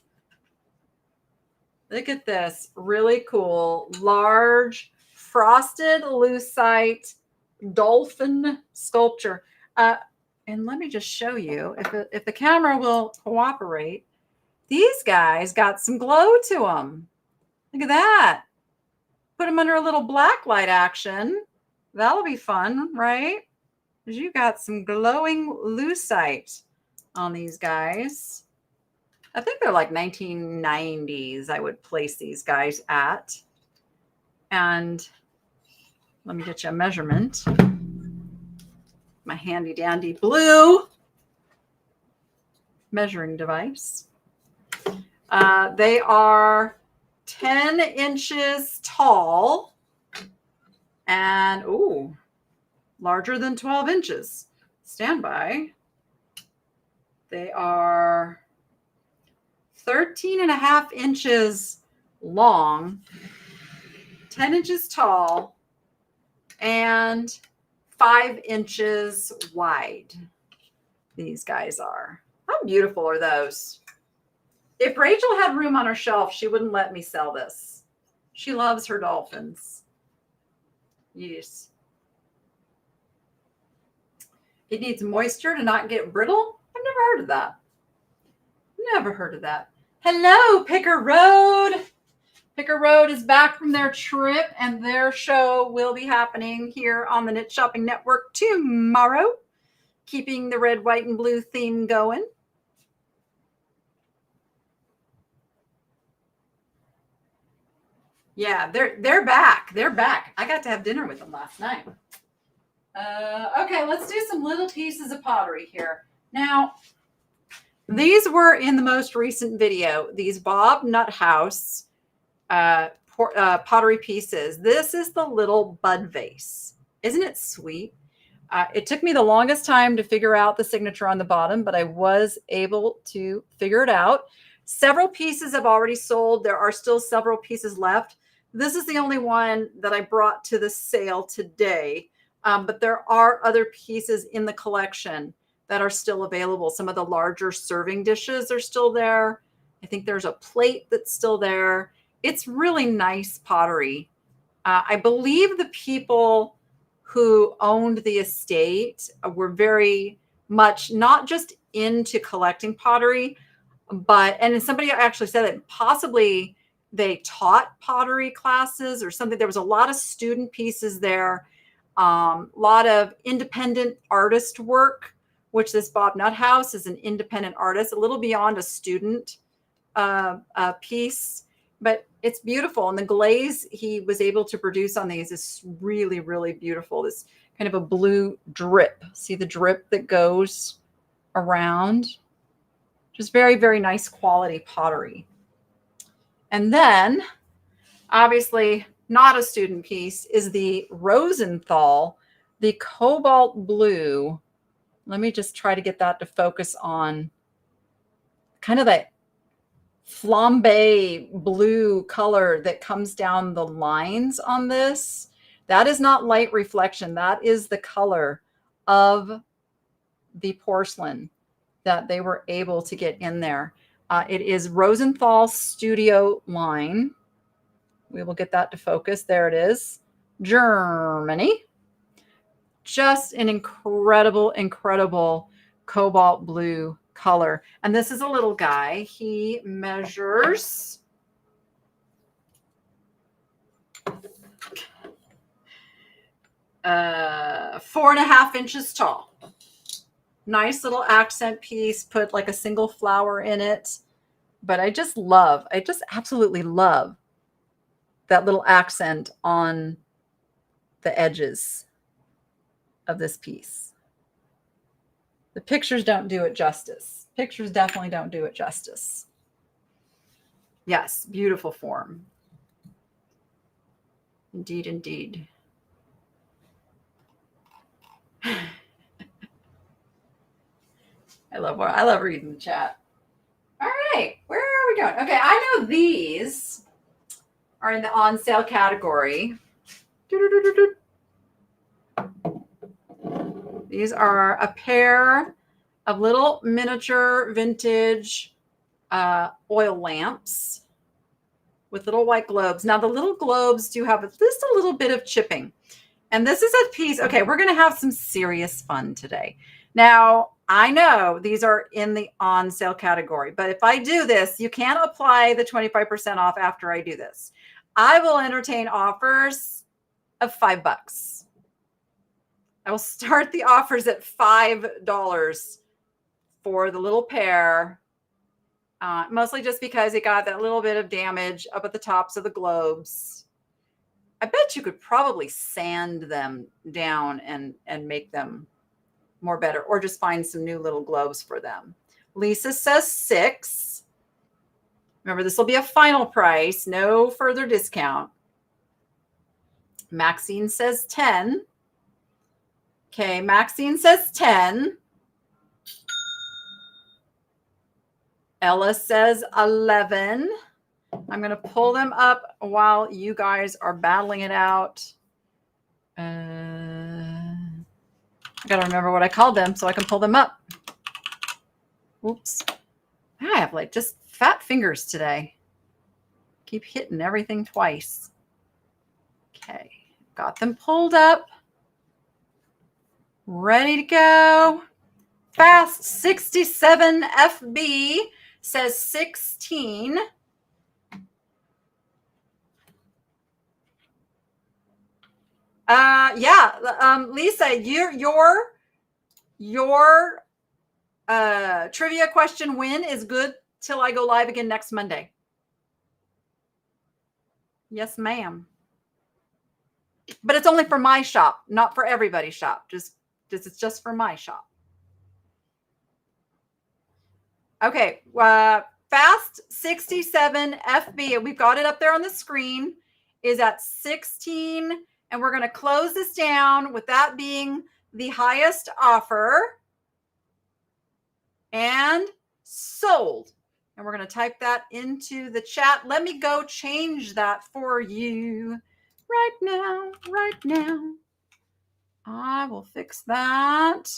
Look at this really cool, large, frosted lucite dolphin sculpture. And let me just show you, if the camera will cooperate, these guys got some glow to them. Look at that. Put them under a little black light action. That'll be fun, right? Because you got some glowing lucite on these guys. I think they're like 1990s, I would place these guys at. And let me get you a measurement. My handy dandy blue measuring device. They are 10 inches tall and, ooh, larger than 12 inches. Stand by. They are 13 and a half inches long, 10 inches tall, and 5 inches wide. These guys are. How beautiful are those? If Rachel had room on her shelf, she wouldn't let me sell this. She loves her dolphins. Yes. It needs moisture to not get brittle. I've never heard of that. Never heard of that. Hello, Picker Road. Picker Road is back from their trip, and their show will be happening here on the Knit Shopping Network tomorrow, keeping the red, white, and blue theme going. Yeah, they're back. They're back. I got to have dinner with them last night. Okay, let's do some little pieces of pottery here. Now, these were in the most recent video. These Bob Nuthouse pottery pieces. This is the little bud vase. Isn't it sweet? It took me the longest time to figure out the signature on the bottom, but I was able to figure it out. Several pieces have already sold. There are still several pieces left. This is the only one that I brought to the sale today, but there are other pieces in the collection that are still available. Some of the larger serving dishes are still there. I think there's a plate that's still there. It's really nice pottery. I believe the people who owned the estate were very much not just into collecting pottery, and somebody actually said that possibly they taught pottery classes or something. There was a lot of student pieces there, a lot of independent artist work, which this Bob Nuthouse is an independent artist, a little beyond a student piece, but it's beautiful. And the glaze he was able to produce on these is really, really beautiful. This kind of a blue drip. See the drip that goes around? Just very, very nice quality pottery. And then, obviously, not a student piece is the Rosenthal, the cobalt blue. Let me just try to get that to focus on kind of that flambe blue color that comes down the lines on this. That is not light reflection. That is the color of the porcelain that they were able to get in there. It is Rosenthal Studio line. We will get that to focus. There it is. Germany. Just an incredible, incredible cobalt blue color. And this is a little guy. He measures 4.5 inches tall. Nice little accent piece. Put like a single flower in it. But I just absolutely love that little accent on the edges of this piece. The pictures don't do it justice. Pictures definitely don't do it justice. Yes, beautiful form. Indeed, indeed. I love reading the chat. All right, where are we going? Okay, I know these are in the on sale category. These are a pair of little miniature vintage oil lamps with little white globes. Now the little globes do have just a little bit of chipping. And this is a piece. Okay, we're going to have some serious fun today. Now, I know these are in the on sale category, but if I do this, you can't apply the 25% off after I do this. I will entertain offers of $5. I will start the offers at $5 for the little pair, mostly just because it got that little bit of damage up at the tops of the globes. I bet you could probably sand them down and make them more better, or just find some new little globes for them. Lisa says $6. Remember, this will be a final price, no further discount. Maxine says 10. Okay, Maxine says 10. Ella says 11. I'm going to pull them up while you guys are battling it out. I got to remember what I called them so I can pull them up. Oops. I have like just fat fingers today. Keep hitting everything twice. Okay. Got them pulled up. Ready to go. Fast 67 FB says 16. Lisa, your trivia question win is good till I go live again next Monday. Yes, ma'am. But it's only for my shop, not for everybody's shop. It's just for my shop. Okay, fast 67 FB. We've got it up there on the screen. Is at 16, and we're going to close this down with that being the highest offer. And sold. And we're going to type that into the chat. Let me go change that for you right now. I will fix that.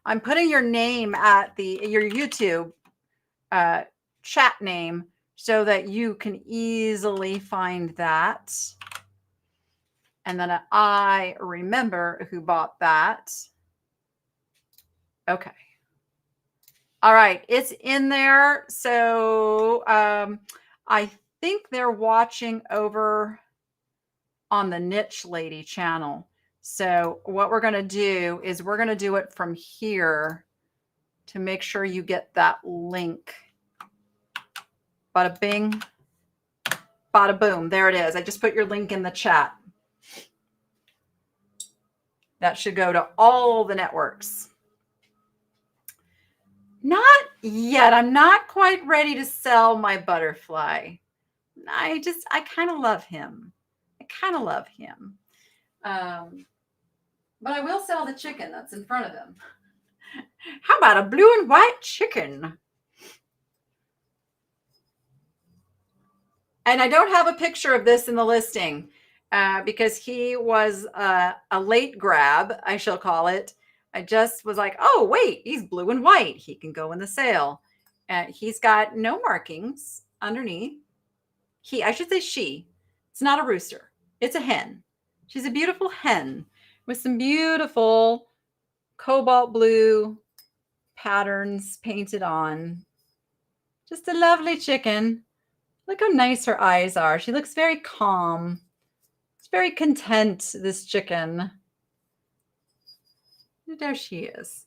I'm putting your name at your YouTube chat name so that you can easily find that. And then I remember who bought that. Okay. All right, it's in there. So I think they're watching over on the Niche Lady channel. So what we're going to do is we're going to do it from here to make sure you get that link. Bada bing, bada boom. There it is. I just put your link in the chat. That should go to all the networks. Not yet. I'm not quite ready to sell my butterfly. I kind of love him. But I will sell the chicken that's in front of him. How about a blue and white chicken? And I don't have a picture of this in the listing because he was a late grab, I shall call it. I just was like, oh, wait, he's blue and white. He can go in the sale. He's got no markings underneath. I should say she. It's not a rooster. It's a hen. She's a beautiful hen with some beautiful cobalt blue patterns painted on. Just a lovely chicken. Look how nice her eyes are. She looks very calm. She's very content, this chicken. There she is.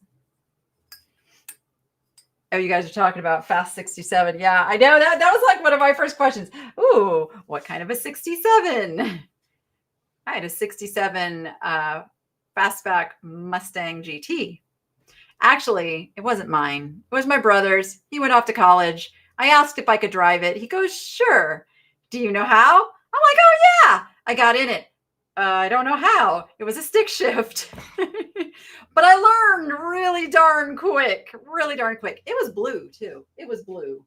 Oh, you guys are talking about Fast 67. Yeah, I know. That was like one of my first questions. Ooh, what kind of a 67? I had a 67 Fastback Mustang GT. Actually, it wasn't mine. It was my brother's. He went off to college. I asked if I could drive it. He goes, sure. Do you know how? I'm like, oh, yeah. I got in it. I don't know how. It was a stick shift. But I learned really darn quick. Really darn quick. It was blue, too. It was blue.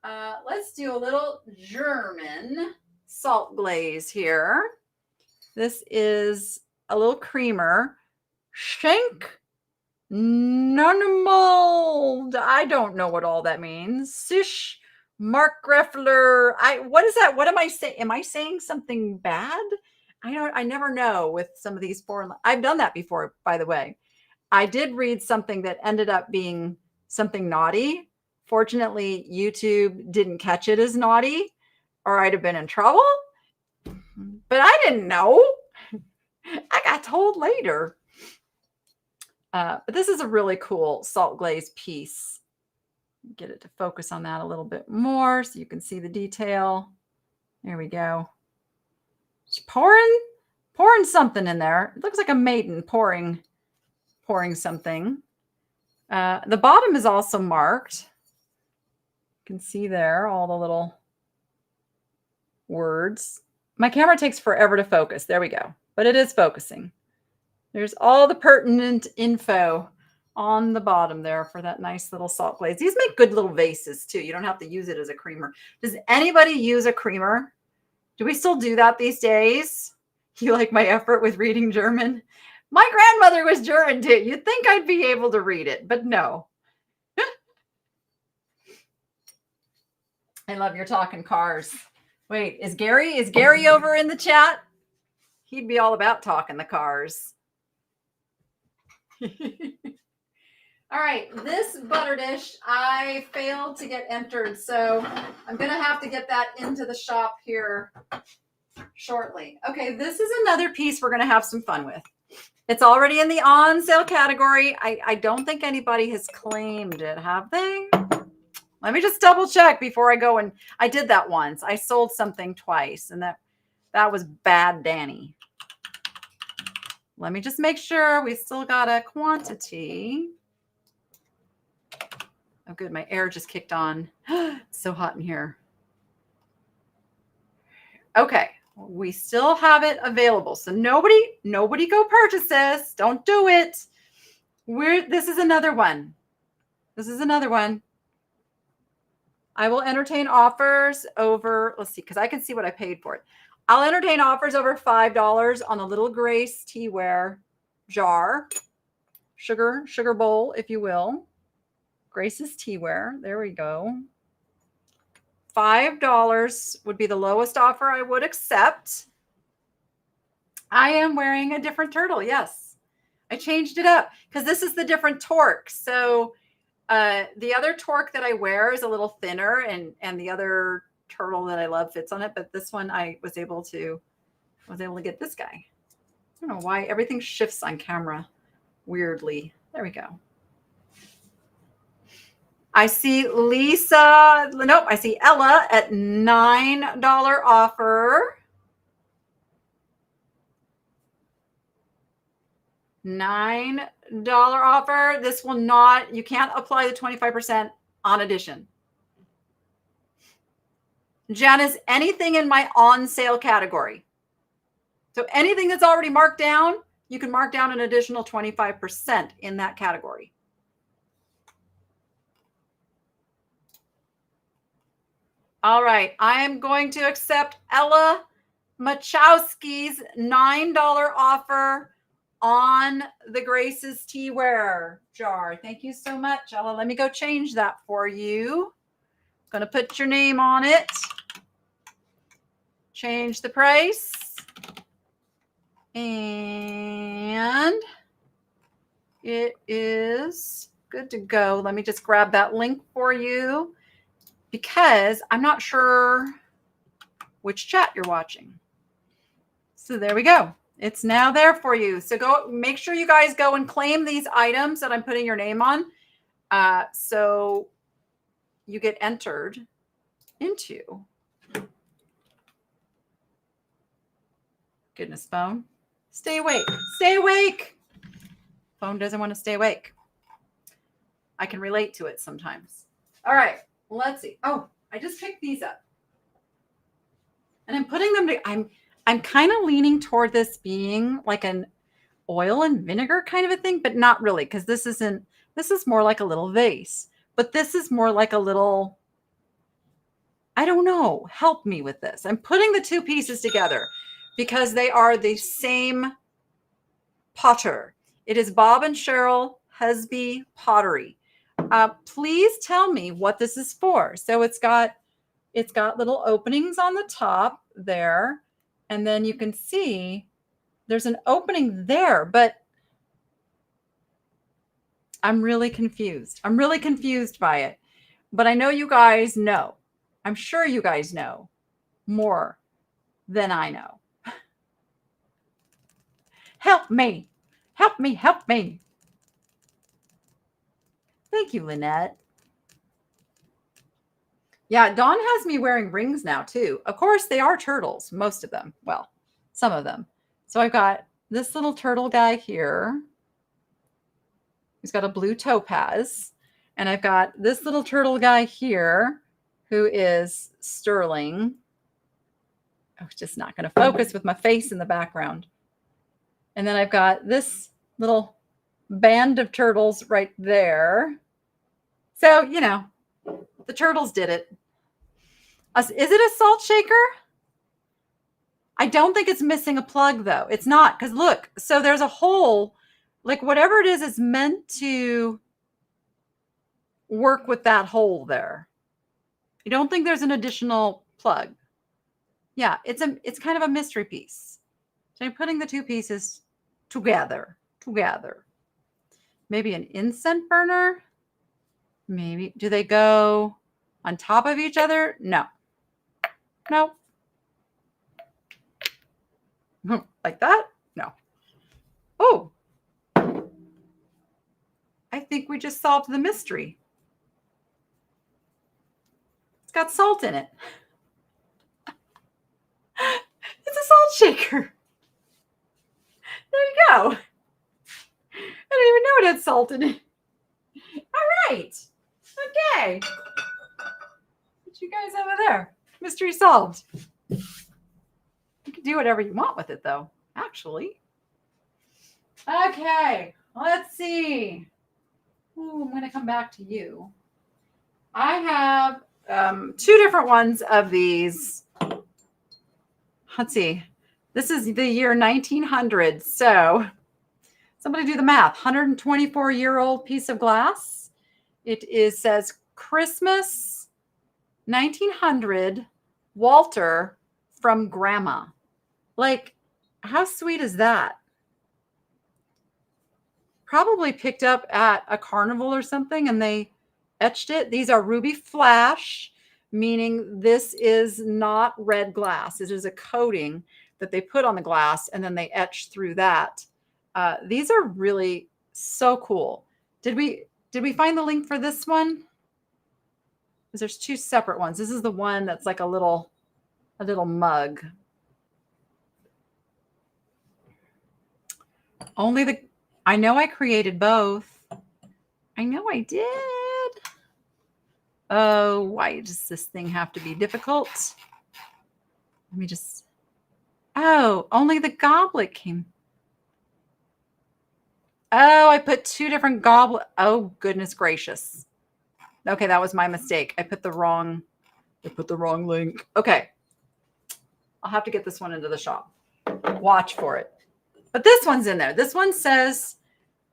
Let's do a little German salt glaze here. This is a little creamer. Schenk Nunnemold. I don't know what all that means. Sish Mark Greffler. What is that? What am I saying? Am I saying something bad? I never know with some of these foreign. I've done that before, by the way. I did read something that ended up being something naughty. Fortunately, YouTube didn't catch it as naughty, or I'd have been in trouble. But I didn't know. I got told later. But this is a really cool salt glaze piece. Get it to focus on that a little bit more so you can see the detail. There we go. She's pouring something in there. It looks like a maiden pouring something. The bottom is also marked. You can see there all the little words. My camera takes forever to focus. There we go. But it is focusing. There's all the pertinent info on the bottom there for that nice little salt glaze. These make good little vases too. You don't have to use it as a creamer. Does anybody use a creamer? Do we still do that these days? You like my effort with reading German? My grandmother was German too. You'd think I'd be able to read it, but no. I love your talking cars. Wait, is Gary over in the chat? He'd be all about talking the cars. All right, this butter dish, I failed to get entered, so I'm going to have to get that into the shop here shortly. Okay, this is another piece we're going to have some fun with. It's already in the on sale category. I don't think anybody has claimed it, have they? Let me just double check before I go. And I did that once. I sold something twice, and that was bad, Danny. Let me just make sure we still got a quantity. Oh, good. My air just kicked on. It's so hot in here. Okay. We still have it available. So nobody go purchase this. Don't do it. This is another one. This is another one. I will entertain offers over, let's see, because I can see what I paid for it. I'll entertain offers over $5 on a little Grace teaware jar, sugar bowl, if you will. Grace's teaware. There we go. $5 would be the lowest offer I would accept. I am wearing a different turtle. Yes, I changed it up because this is the different torque. So the other torque that I wear is a little thinner, and the other turtle that I love fits on it. But this one I was able to get this guy. I don't know why everything shifts on camera weirdly. There we go. I see Lisa. Nope, I see Ella at $9 offer. $9 offer. This will not, you can't apply the 25% on addition. Janice, anything in my on sale category. So anything that's already marked down, you can mark down an additional 25% in that category. All right. I am going to accept Ella Machowski's $9 offer on the Grace's Teaware jar. Thank you so much, Ella. Let me go change that for you. Going to put your name on it. Change the price. And it is good to go. Let me just grab that link for you because I'm not sure which chat you're watching. So there we go. It's now there for you. So go make sure you guys go and claim these items that I'm putting your name on. So you get entered into. Goodness, phone. Stay awake. Stay awake. Phone doesn't want to stay awake. I can relate to it sometimes. All right. Let's see. Oh, I just picked these up. And I'm putting them to, I'm kind of leaning toward this being like an oil and vinegar kind of a thing, but not really, because this is more like a little vase, but this is more like a little, I don't know, help me with this. I'm putting the two pieces together because they are the same potter. It is Bob and Cheryl Husby Pottery. Please tell me what this is for. So it's got little openings on the top there. And then you can see there's an opening there, but I'm really confused. I'm really confused by it. But I know you guys know. I'm sure you guys know more than I know. Help me. Help me. Help me. Thank you, Lynette. Yeah, Dawn has me wearing rings now, too. Of course, they are turtles, most of them. Well, some of them. So I've got this little turtle guy here. He's got a blue topaz. And I've got this little turtle guy here who is sterling. I was just not going to focus with my face in the background. And then I've got this little band of turtles right there. So, you know, the turtles did it. Is it a salt shaker? I don't think it's missing a plug, though. It's not, because look, so there's a hole, like whatever it is meant to work with that hole there. You don't think there's an additional plug? Yeah, it's kind of a mystery piece. So I'm putting the two pieces together. Maybe an incense burner? Maybe. Do they go on top of each other? No. Like that? No. Oh. I think we just solved the mystery. It's got salt in it. It's a salt shaker. There you go. I didn't even know it had salt in it. All right. Okay. What you guys over there? Mystery solved. You can do whatever you want with it, though, actually. Okay. Let's see. Ooh, I'm going to come back to you. I have two different ones of these. Let's see. This is the year 1900. So somebody do the math. 124-year-old piece of glass. It says Christmas 1900 Walter from Grandma. Like, how sweet is that? Probably picked up at a carnival or something and they etched it. These are ruby flash, meaning this is not red glass. It is a coating that they put on the glass and then they etch through that. These are really so cool. Did we find the link for this one? Because there's two separate ones. This is the one that's like a little mug. I know I created both. I know I did. Oh, why does this thing have to be difficult? Let me just, only the goblet came. Oh, I put two different goblet. Oh, goodness gracious. Okay, that was my mistake. I put the wrong I put the wrong link. Okay. I'll have to get this one into the shop. Watch for it. But this one's in there. This one says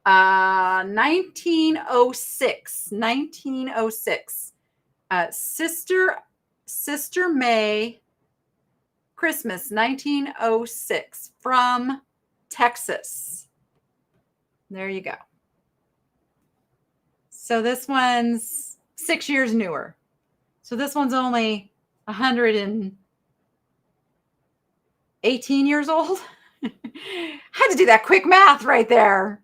1906. 1906. Sister May Christmas 1906 from Texas. There you go. So this one's 6 years newer. So this one's only 118 years old. Had to do that quick math right there.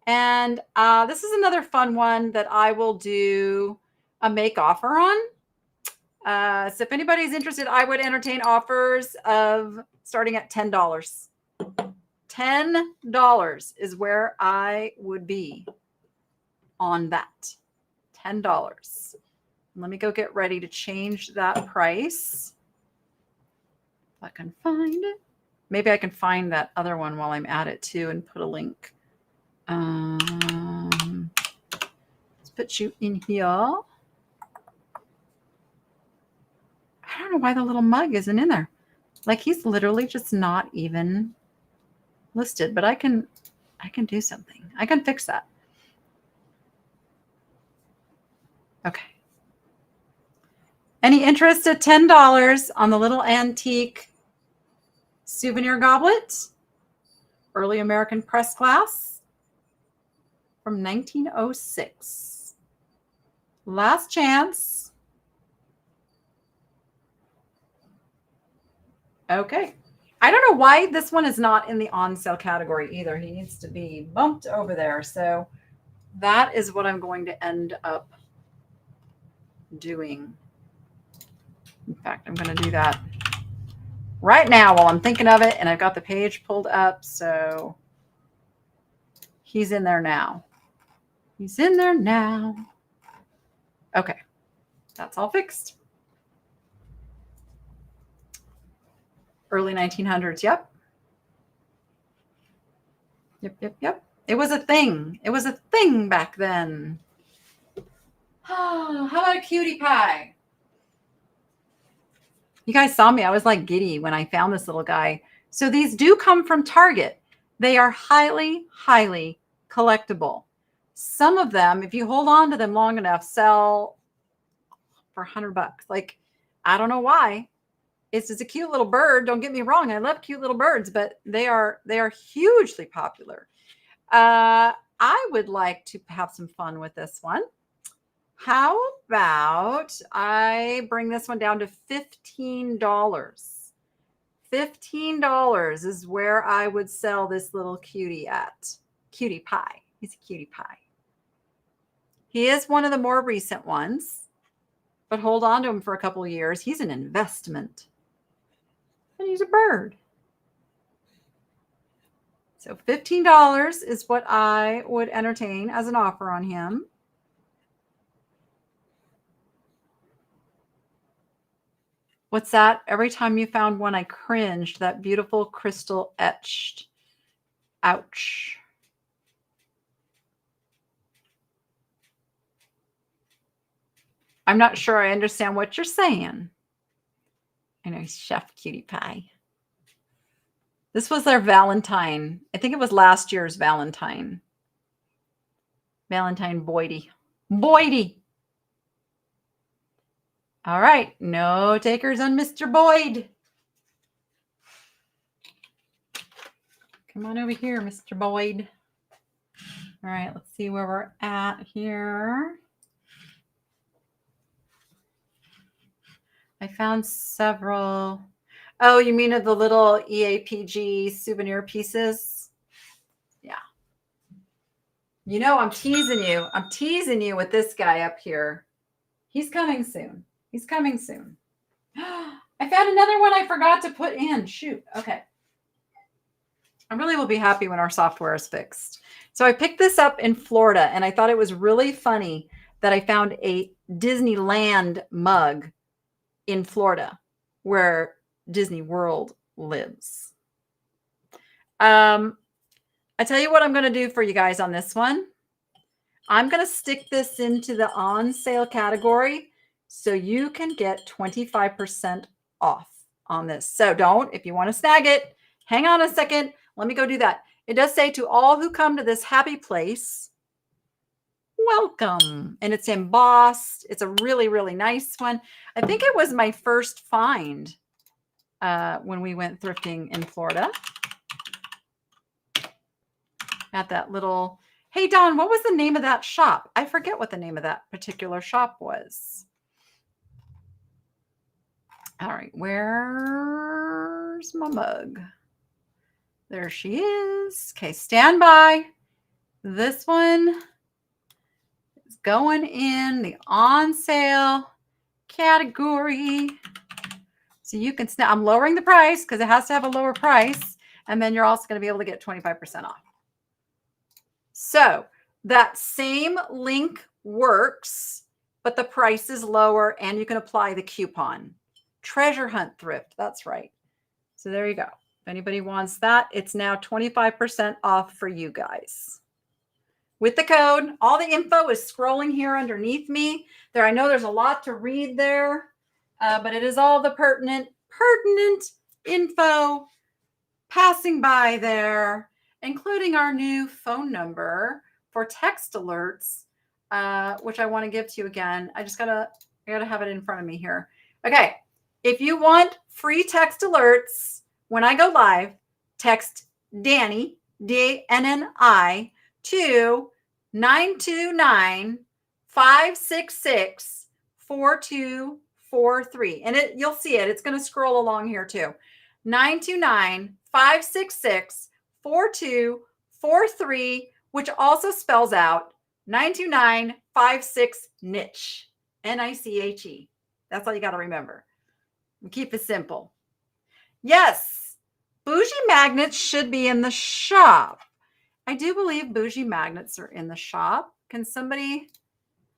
And this is another fun one that I will do a make offer on. So if anybody's interested, I would entertain offers of starting at $10. $10 is where I would be on that. $10. Let me go get ready to change that price. If I can find it. Maybe I can find that other one while I'm at it too and put a link. Let's put you in here. I don't know why the little mug isn't in there. Like he's literally just not even listed, but I can do something. I can fix that. Okay. Any interest at $10 on the little antique souvenir goblet? Early American press glass from 1906. Last chance. Okay. I don't know why this one is not in the on sale category either. He needs to be bumped over there. So that is what I'm going to end up doing. In fact, I'm going to do that right now while I'm thinking of it. And I've got the page pulled up. So he's in there now. He's in there now. Okay. That's all fixed. Early 1900s. Yep. Yep. It was a thing. It was a thing back then. Oh, how about a cutie pie? You guys saw me. I was like giddy when I found this little guy. So these do come from Target. They are highly, highly collectible. Some of them, if you hold on to them long enough, sell for $100. Like, I don't know why. It's just a cute little bird. Don't get me wrong. I love cute little birds, but they are hugely popular. I would like to have some fun with this one. How about I bring this one down to $15? $15 is where I would sell this little cutie at. Cutie pie. He's a cutie pie. He is one of the more recent ones, but hold on to him for a couple of years. He's an investment. And he's a bird. So $15 is what I would entertain as an offer on him. What's that? Every time you found one, I cringed. That beautiful crystal etched. Ouch. I'm not sure I understand what you're saying. I know, Chef Cutie Pie. This was their Valentine. I think it was last year's Valentine. Valentine Boydie. Boydie. All right. No takers on Mr. Boyd. Come on over here, Mr. Boyd. All right. Let's see where we're at here. I found several. Oh, you mean of the little EAPG souvenir pieces? Yeah. You know, I'm teasing you. I'm teasing you with this guy up here. He's coming soon. He's coming soon. I found another one I forgot to put in. Shoot. Okay. I really will be happy when our software is fixed. So I picked this up in Florida, and I thought it was really funny that I found a Disneyland mug in Florida where Disney World lives. I tell you what I'm going to do for you guys on this one. I'm going to stick this into the on sale category So you can get 25% off on this. So don't, if you want to snag it, hang on a second. Let me go do that. It does say to all who come to this happy place, welcome. And it's embossed. It's a really, really nice one. I think it was my first find when we went thrifting in Florida. At that little, hey, Don, what was the name of that shop? I forget what the name of that particular shop was. All right, where's my mug? There she is. Okay, stand by. This one is going in the on sale category. So you can snap. I'm lowering the price because it has to have a lower price. And then you're also going to be able to get 25% off. So that same link works, but the price is lower and you can apply the coupon. Treasure Hunt Thrift. That's right. So there you go. If anybody wants that, it's now 25% off for you guys. With the code, all the info is scrolling here underneath me. There, I know there's a lot to read there, but it is all the pertinent info passing by there, including our new phone number for text alerts, which I want to give to you again. I gotta have it in front of me here. Okay. If you want free text alerts when I go live, text Danny, DNNI, to 929-566-4243. And you'll see it. It's going to scroll along here too. 929-566-4243, which also spells out 929-56-niche. NICHE. That's all you got to remember. Keep it simple. Yes, bougie magnets should be in the shop. I do believe bougie magnets are in the shop. Can somebody,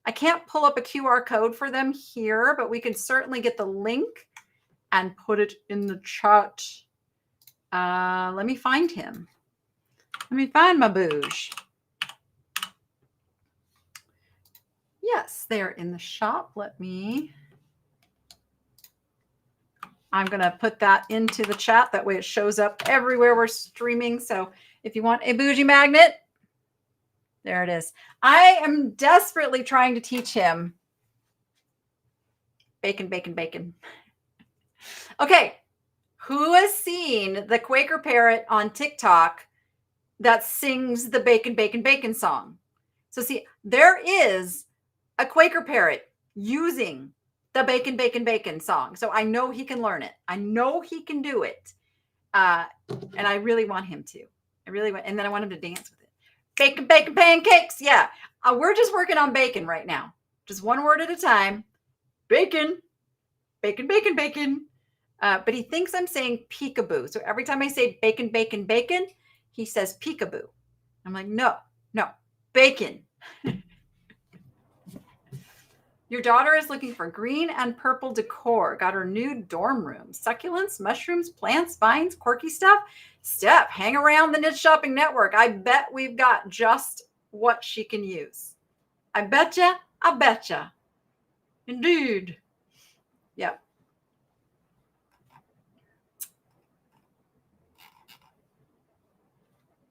I can't pull up a QR code for them here, but we can certainly get the link and put it in the chat. Let me find him. Let me find my bouge. Yes, they're in the shop. I'm going to put that into the chat. That way it shows up everywhere we're streaming. So if you want a bougie magnet, there it is. I am desperately trying to teach him bacon, bacon, bacon. Okay. Who has seen the Quaker parrot on TikTok that sings the bacon, bacon, bacon song? So see, there is a Quaker parrot using the bacon, bacon, bacon song. So I know he can learn it. I know he can do it. And I really want him to. I really want, and then I want him to dance with it. Bacon, bacon, pancakes. Yeah. We're just working on bacon right now. Just one word at a time. Bacon, bacon, bacon, bacon. But he thinks I'm saying peekaboo. So every time I say bacon, bacon, bacon, he says peekaboo. I'm like, no, bacon. Your daughter is looking for green and purple decor. Got her new dorm room. Succulents, mushrooms, plants, vines, quirky stuff. Steph, hang around the Niche Shopping Network. I bet we've got just what she can use. I betcha. Indeed. Yep.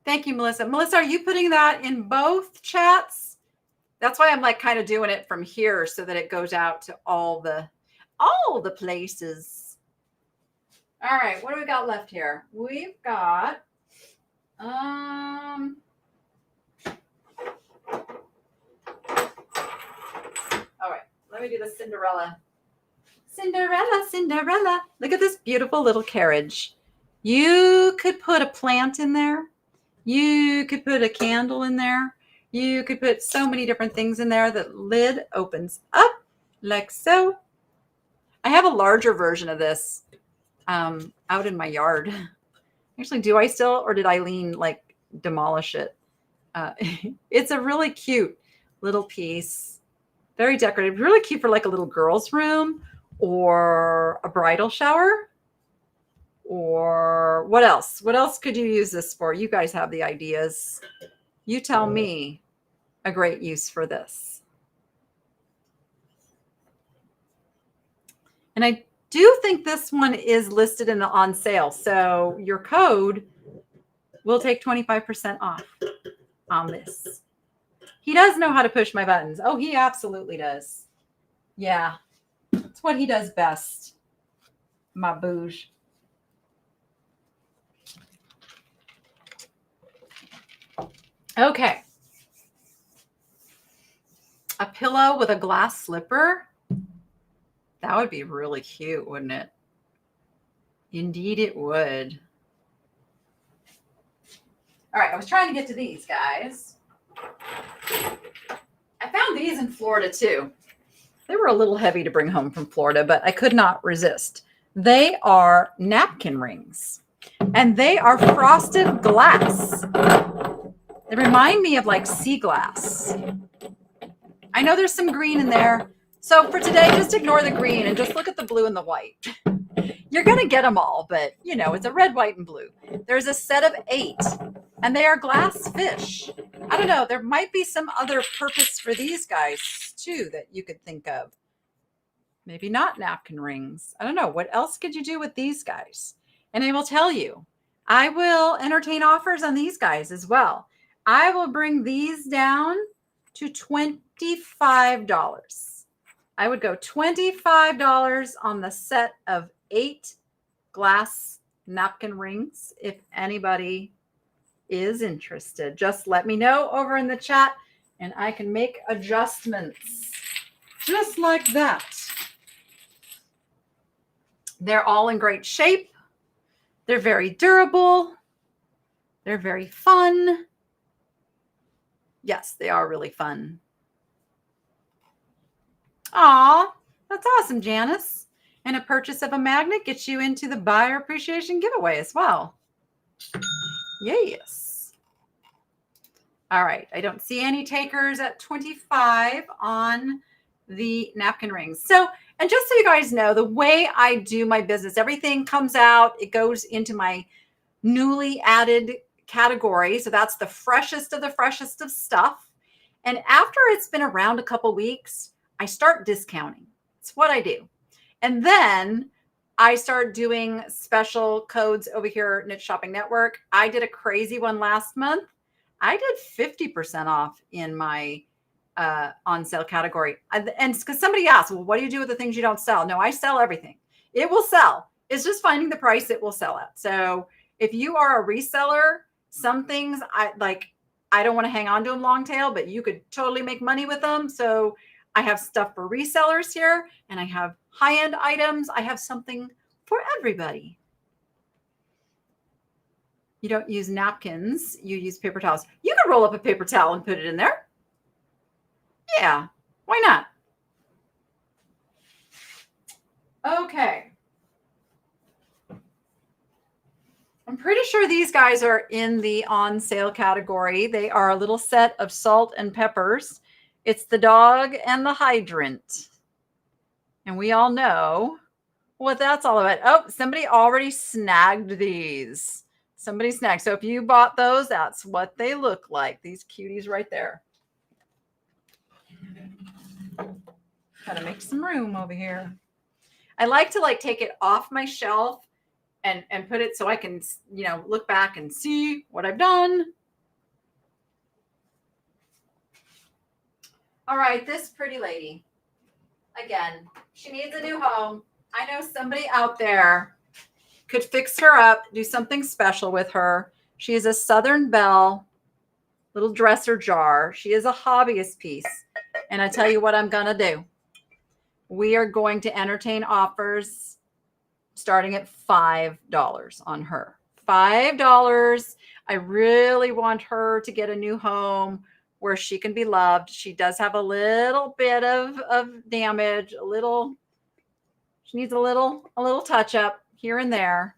Thank you, Melissa. Melissa, are you putting that in both chats? That's why I'm like kind of doing it from here so that it goes out to all the places. All right, what do we got left here? We've got all right, let me do the Cinderella. Cinderella. Look at this beautiful little carriage. You could put a plant in there. You could put a candle in there. You could put so many different things in there. The lid opens up like so. I have a larger version of this out in my yard. Actually, do I still, or did Eileen like demolish it? It's a really cute little piece. Very decorative. Really cute for like a little girl's room or a bridal shower. Or what else? What else could you use this for? You guys have the ideas. You tell me a great use for this. And I do think this one is listed in the on sale. So your code will take 25% off on this. He does know how to push my buttons. Oh, he absolutely does. Yeah, it's what he does best. My bouge. Okay. A pillow with a glass slipper. That would be really cute, wouldn't it? Indeed it would. All right, I was trying to get to these guys. I found these in Florida too. They were a little heavy to bring home from Florida, but I could not resist. They are napkin rings, and they are frosted glass. They remind me of like sea glass. I know there's some green in there. So for today, just ignore the green and just look at the blue and the white. You're going to get them all, but you know, it's a red, white, and blue. There's a set of 8, and they are glass fish. I don't know. There might be some other purpose for these guys too that you could think of. Maybe not napkin rings. I don't know. What else could you do with these guys? And I will tell you, I will entertain offers on these guys as well. I will bring these down to $25. I would go $25 on the set of 8 glass napkin rings. If anybody is interested, just let me know over in the chat and I can make adjustments just like that. They're all in great shape. They're very durable. They're very fun. Yes, they are really fun. Aw, that's awesome, Janice. And a purchase of a magnet gets you into the buyer appreciation giveaway as well. Yes. All right. I don't see any takers at 25 on the napkin rings. So, and just so you guys know, the way I do my business, everything comes out, it goes into my newly added category. So that's the freshest of stuff. And after it's been around a couple weeks, I start discounting. It's what I do. And then I start doing special codes over here at Knit Shopping Network. I did a crazy one last month. I did 50% off in my on sale category. And because somebody asked, well, what do you do with the things you don't sell? No, I sell everything. It will sell. It's just finding the price it will sell at. So if you are a reseller, some things I don't want to hang on to them long tail, but you could totally make money with them. So I have stuff for resellers here, and I have high-end items. I have something for everybody. You don't use napkins. You use paper towels. You can roll up a paper towel and put it in there. Yeah, why not? Okay. I'm pretty sure these guys are in the on sale category. They are a little set of salt and peppers. It's the dog and the hydrant. And we all know what that's all about. Oh, somebody already snagged these. Somebody snagged. So if you bought those, that's what they look like. These cuties right there. Gotta make some room over here. I like to take it off my shelf and put it so I can, look back and see what I've done. All right, this pretty lady. Again, she needs a new home. I know somebody out there could fix her up, do something special with her. She is a Southern Belle little dresser jar. She is a hobbyist piece. And I tell you what I'm going to do. We are going to entertain offers starting at $5 on her. $5. I really want her to get a new home where she can be loved. She does have a little bit of damage, she needs a little touch up here and there.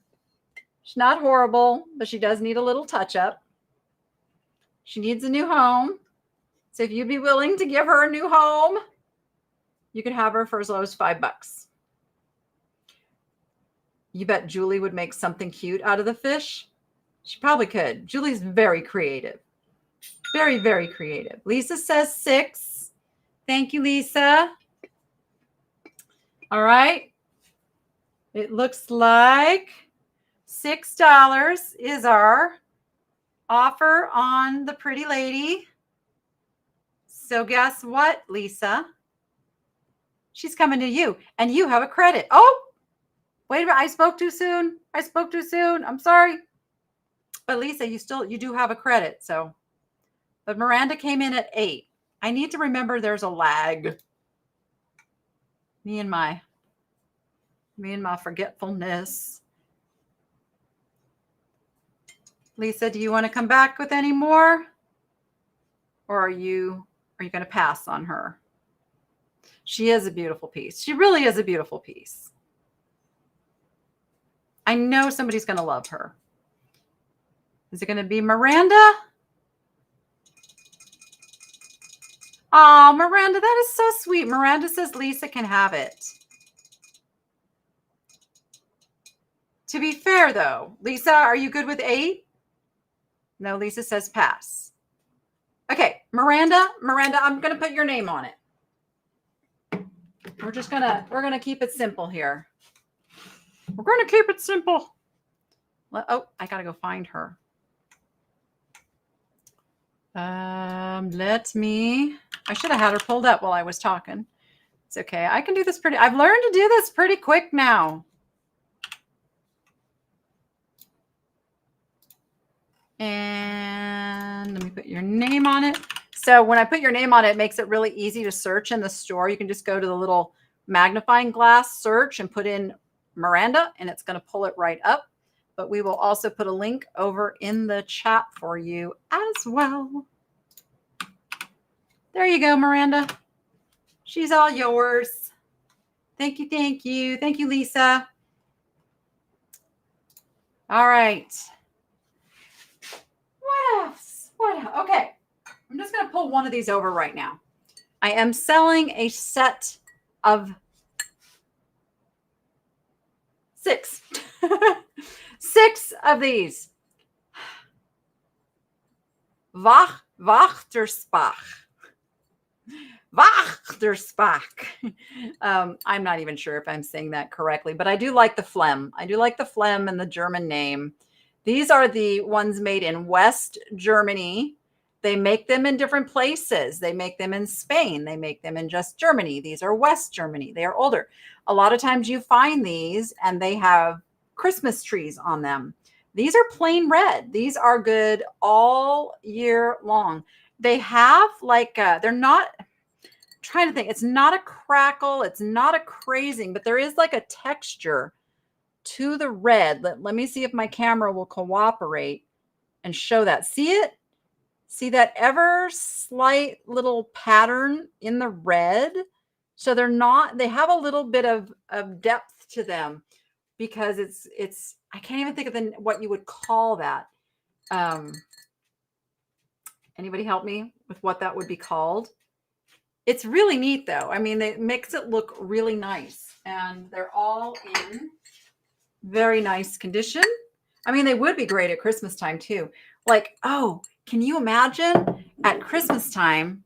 She's not horrible, but she does need a little touch up. She needs a new home. So if you'd be willing to give her a new home, you could have her for as low as $5. You bet Julie would make something cute out of the fish? She probably could. Julie's very creative. Very, very creative. Lisa says 6. Thank you, Lisa. All right. It looks like $6 is our offer on the Pretty Lady. So guess what, Lisa? She's coming to you, and you have a credit. Oh, wait a minute. I spoke too soon. I'm sorry. But Lisa, you do have a credit. So, but Miranda came in at 8. I need to remember there's a lag. Me and my forgetfulness. Lisa, do you want to come back with any more? Or are you going to pass on her? She is a beautiful piece. She really is a beautiful piece. I know somebody's going to love her. Is it going to be Miranda? Oh, Miranda, that is so sweet. Miranda says Lisa can have it. To be fair, though, Lisa, are you good with 8? No, Lisa says pass. Okay, Miranda, I'm going to put your name on it. We're going to keep it simple here. We're going to keep it simple. Oh, I got to go find her. I should have had her pulled up while I was talking. It's okay. I can do this I've learned to do this pretty quick now. And let me put your name on it. So when I put your name on it, it makes it really easy to search in the store. You can just go to the little magnifying glass search and put in Miranda, and it's going to pull it right up. But we will also put a link over in the chat for you as well. There you go, Miranda. She's all yours. Thank you, thank you. Thank you, Lisa. All right. What else? Okay. I'm just going to pull one of these over right now. I am selling a set of 6. 6 of these. Wachterspach. I'm not even sure if I'm saying that correctly, but I do like the phlegm. I do like the phlegm and the German name. These are the ones made in West Germany. They make them in different places. They make them in Spain. They make them in just Germany. These are West Germany. They are older. A lot of times you find these and they have Christmas trees on them. These are plain red. These are good all year long. They have like, they're not, I'm trying to think, it's not a crackle. It's not a crazing, but there is like a texture to the red. Let me see if my camera will cooperate and show that. See it? See that ever slight little pattern in the red? So they have a little bit of depth to them because it's, I can't even think of what you would call that. Anybody help me with what that would be called? It's really neat though. I mean, it makes it look really nice, and they're all in very nice condition. I mean, they would be great at Christmas time too. Like, oh, can you imagine at Christmas time,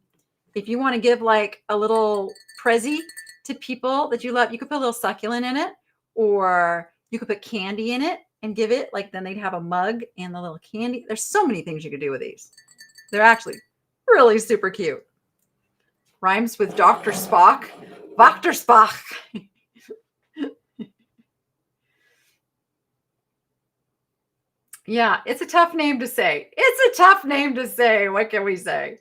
if you want to give like a little prezzy to people that you love, you could put a little succulent in it, or you could put candy in it and give it, like then they'd have a mug and the little candy. There's so many things you could do with these. They're actually really super cute. Rhymes with Dr. Spock. Dr. Spock. Yeah, it's a tough name to say. What can we say?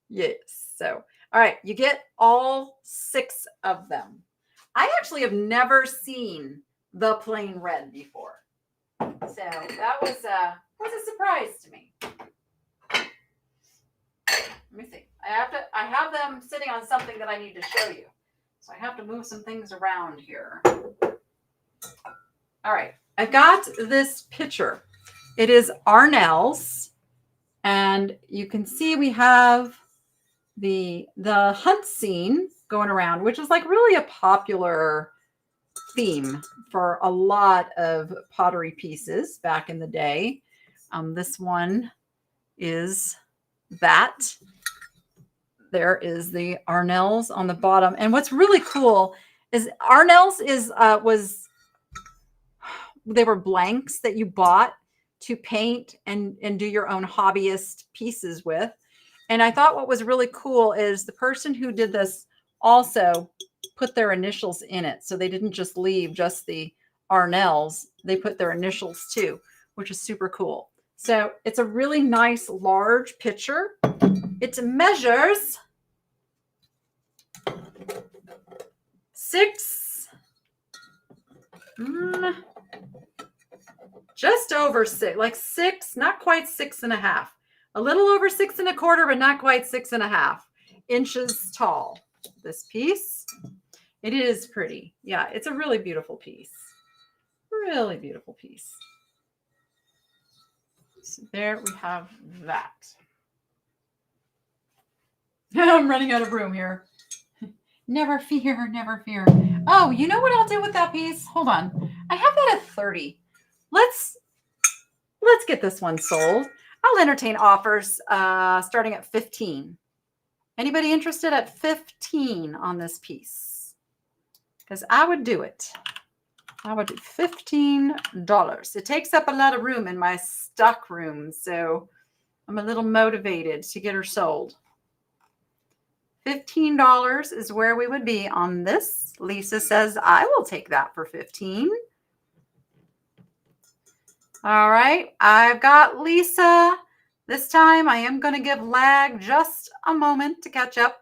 Yes. So, all right, you get all 6 of them. I actually have never seen the plain red before. So that was a surprise to me. Let me see. I have them sitting on something that I need to show you. So I have to move some things around here. All right. I've got this picture. It is Arnell's, and you can see we have the hunt scene going around, which is like really a popular theme for a lot of pottery pieces back in the day. This one is that. There is the Arnell's on the bottom. And what's really cool is Arnell's was they were blanks that you bought to paint and do your own hobbyist pieces with. And I thought what was really cool is the person who did this also put their initials in it. So they didn't just leave just the Arnells, they put their initials too, which is super cool. So it's a really nice large picture. It measures 6, just over 6, like 6, not quite 6.5, a little over 6.25, but not quite 6.5 inches tall. This piece, it is pretty. Yeah, it's a really beautiful piece. Really beautiful piece. So there we have that. I'm running out of room here. Never fear, never fear. Oh, you know what I'll do with that piece? Hold on. I have that at 30. Let's get this one sold. I'll entertain offers starting at 15. Anybody interested at 15 on this piece? Because I would do it. I would do $15. It takes up a lot of room in my stock room, so I'm a little motivated to get her sold. $15 is where we would be on this. Lisa says, I will take that for 15. All right, I've got Lisa. This time I am going to give lag just a moment to catch up.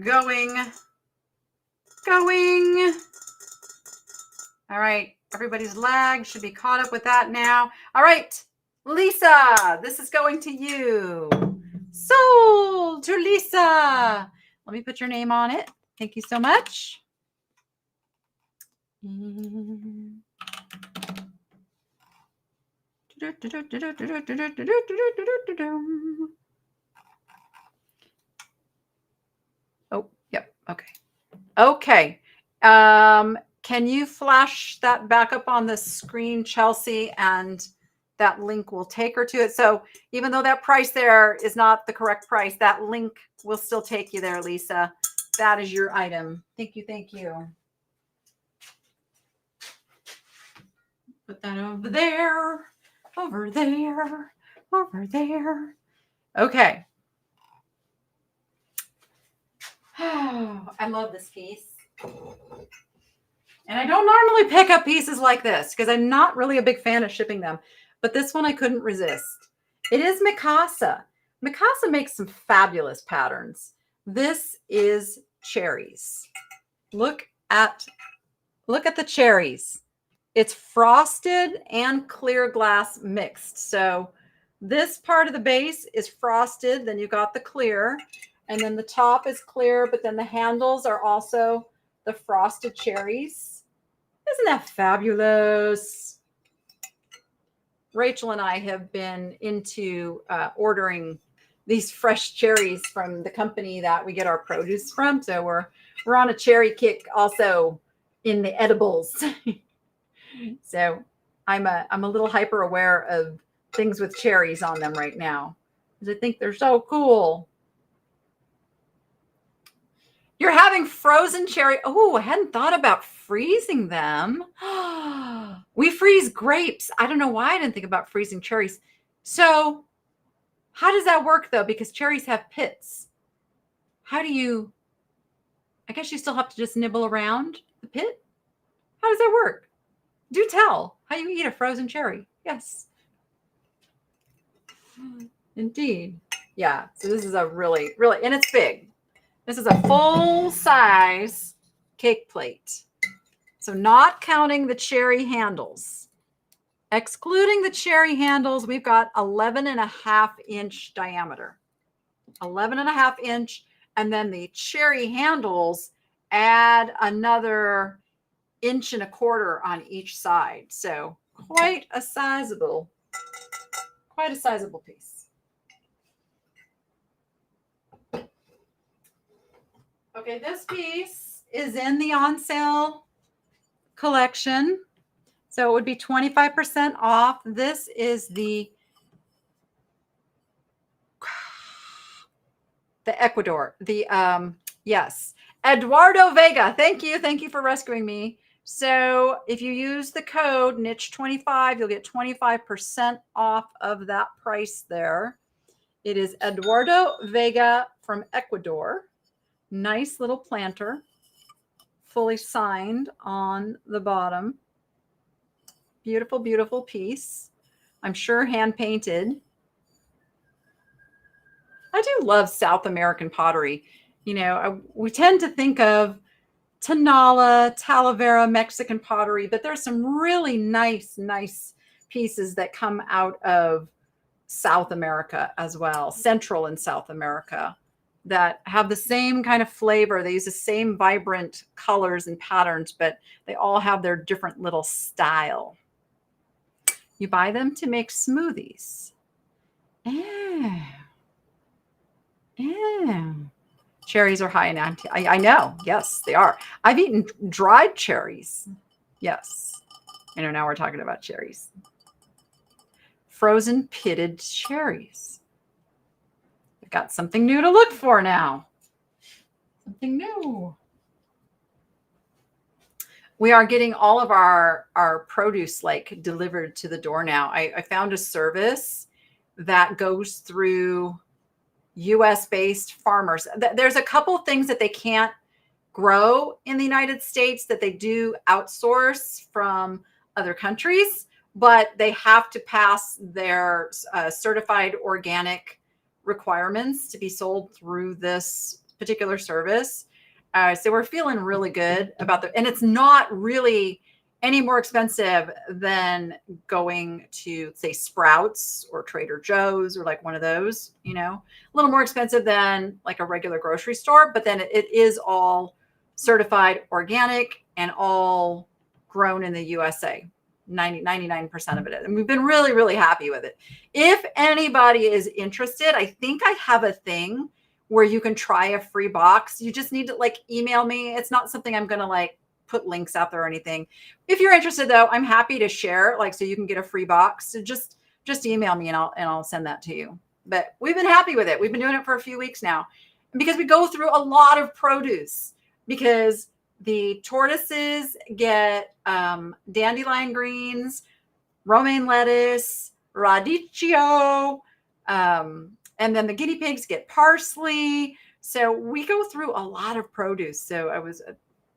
Going. All right, everybody's lag should be caught up with that now. All right, Lisa, this is going to you. Sold to Lisa. Let me put your name on it. Thank you so much. Oh, yep. Okay. Okay. Can you flash that back up on the screen, Chelsea, and that link will take her to it. So even though that price there is not the correct price, that link will still take you there, Lisa. That is your item. Thank you. Thank you. Put that over there, over there, over there. Okay. Oh, I love this piece. And I don't normally pick up pieces like this because I'm not really a big fan of shipping them. But this one I couldn't resist. It is Mikasa. Mikasa makes some fabulous patterns. This is cherries. Look at the cherries. It's frosted and clear glass mixed. So this part of the base is frosted. Then you got the clear. And then the top is clear. But then the handles are also the frosted cherries. Isn't that fabulous? Rachel and I have been into ordering these fresh cherries from the company that we get our produce from. So we're on a cherry kick also in the edibles. So I'm a little hyper aware of things with cherries on them right now because I think they're so cool. You're having frozen cherry. Oh, I hadn't thought about freezing them. We freeze grapes. I don't know why I didn't think about freezing cherries. So how does that work though? Because cherries have pits. How do you, I guess you still have to just nibble around the pit? How does that work? Do tell how you eat a frozen cherry. Yes. Indeed. Yeah. So this is a really, and it's big. This is a full size cake plate. So not counting the cherry handles. Excluding the cherry handles, we've got 11.5-inch diameter. 11.5-inch. And then the cherry handles add another 1.25 on each side. So quite a sizable piece. Okay, this piece is in the on sale collection. So it would be 25% off. This is the Ecuador, the Yes. Eduardo Vega. Thank you. Thank you for rescuing me. So if you use the code niche25, you'll get 25% off of that price there. It is Eduardo Vega from Ecuador. Nice little planter, fully signed on the bottom. Beautiful, beautiful piece. I'm sure hand painted. I do love South American pottery. You know, we tend to think of Tonala, Talavera, Mexican pottery, but there's some really nice pieces that come out of South America as well, Central and South America, that have the same kind of flavor. They use the same vibrant colors and patterns, but they all have their different little style. You buy them to make smoothies. Cherries are high in I know. Yes, they are. I've eaten dried cherries. Yes. I know, now we're talking about cherries. Frozen pitted cherries. I've got something new to look for now. Something new. We are getting all of our produce like delivered to the door now. I found a service that goes through US based farmers. There's a couple things that they can't grow in the United States that they do outsource from other countries, but they have to pass their certified organic requirements to be sold through this particular service. So we're feeling really good about and it's not really any more expensive than going to, say, Sprouts or Trader Joe's or like one of those, you know, a little more expensive than like a regular grocery store, but then it is all certified organic and all grown in the USA. 99% of it is. And we've been really, really happy with it. If anybody is interested, I think I have a thing where you can try a free box. You just need to like email me. It's not something I'm going to like put links out there or anything. If you're interested though, I'm happy to share, like, so you can get a free box. So just email me and I'll send that to you. But we've been happy with it. We've been doing it for a few weeks now because we go through a lot of produce, because the tortoises get dandelion greens, romaine lettuce, radicchio, and then the guinea pigs get parsley. So we go through a lot of produce. So I was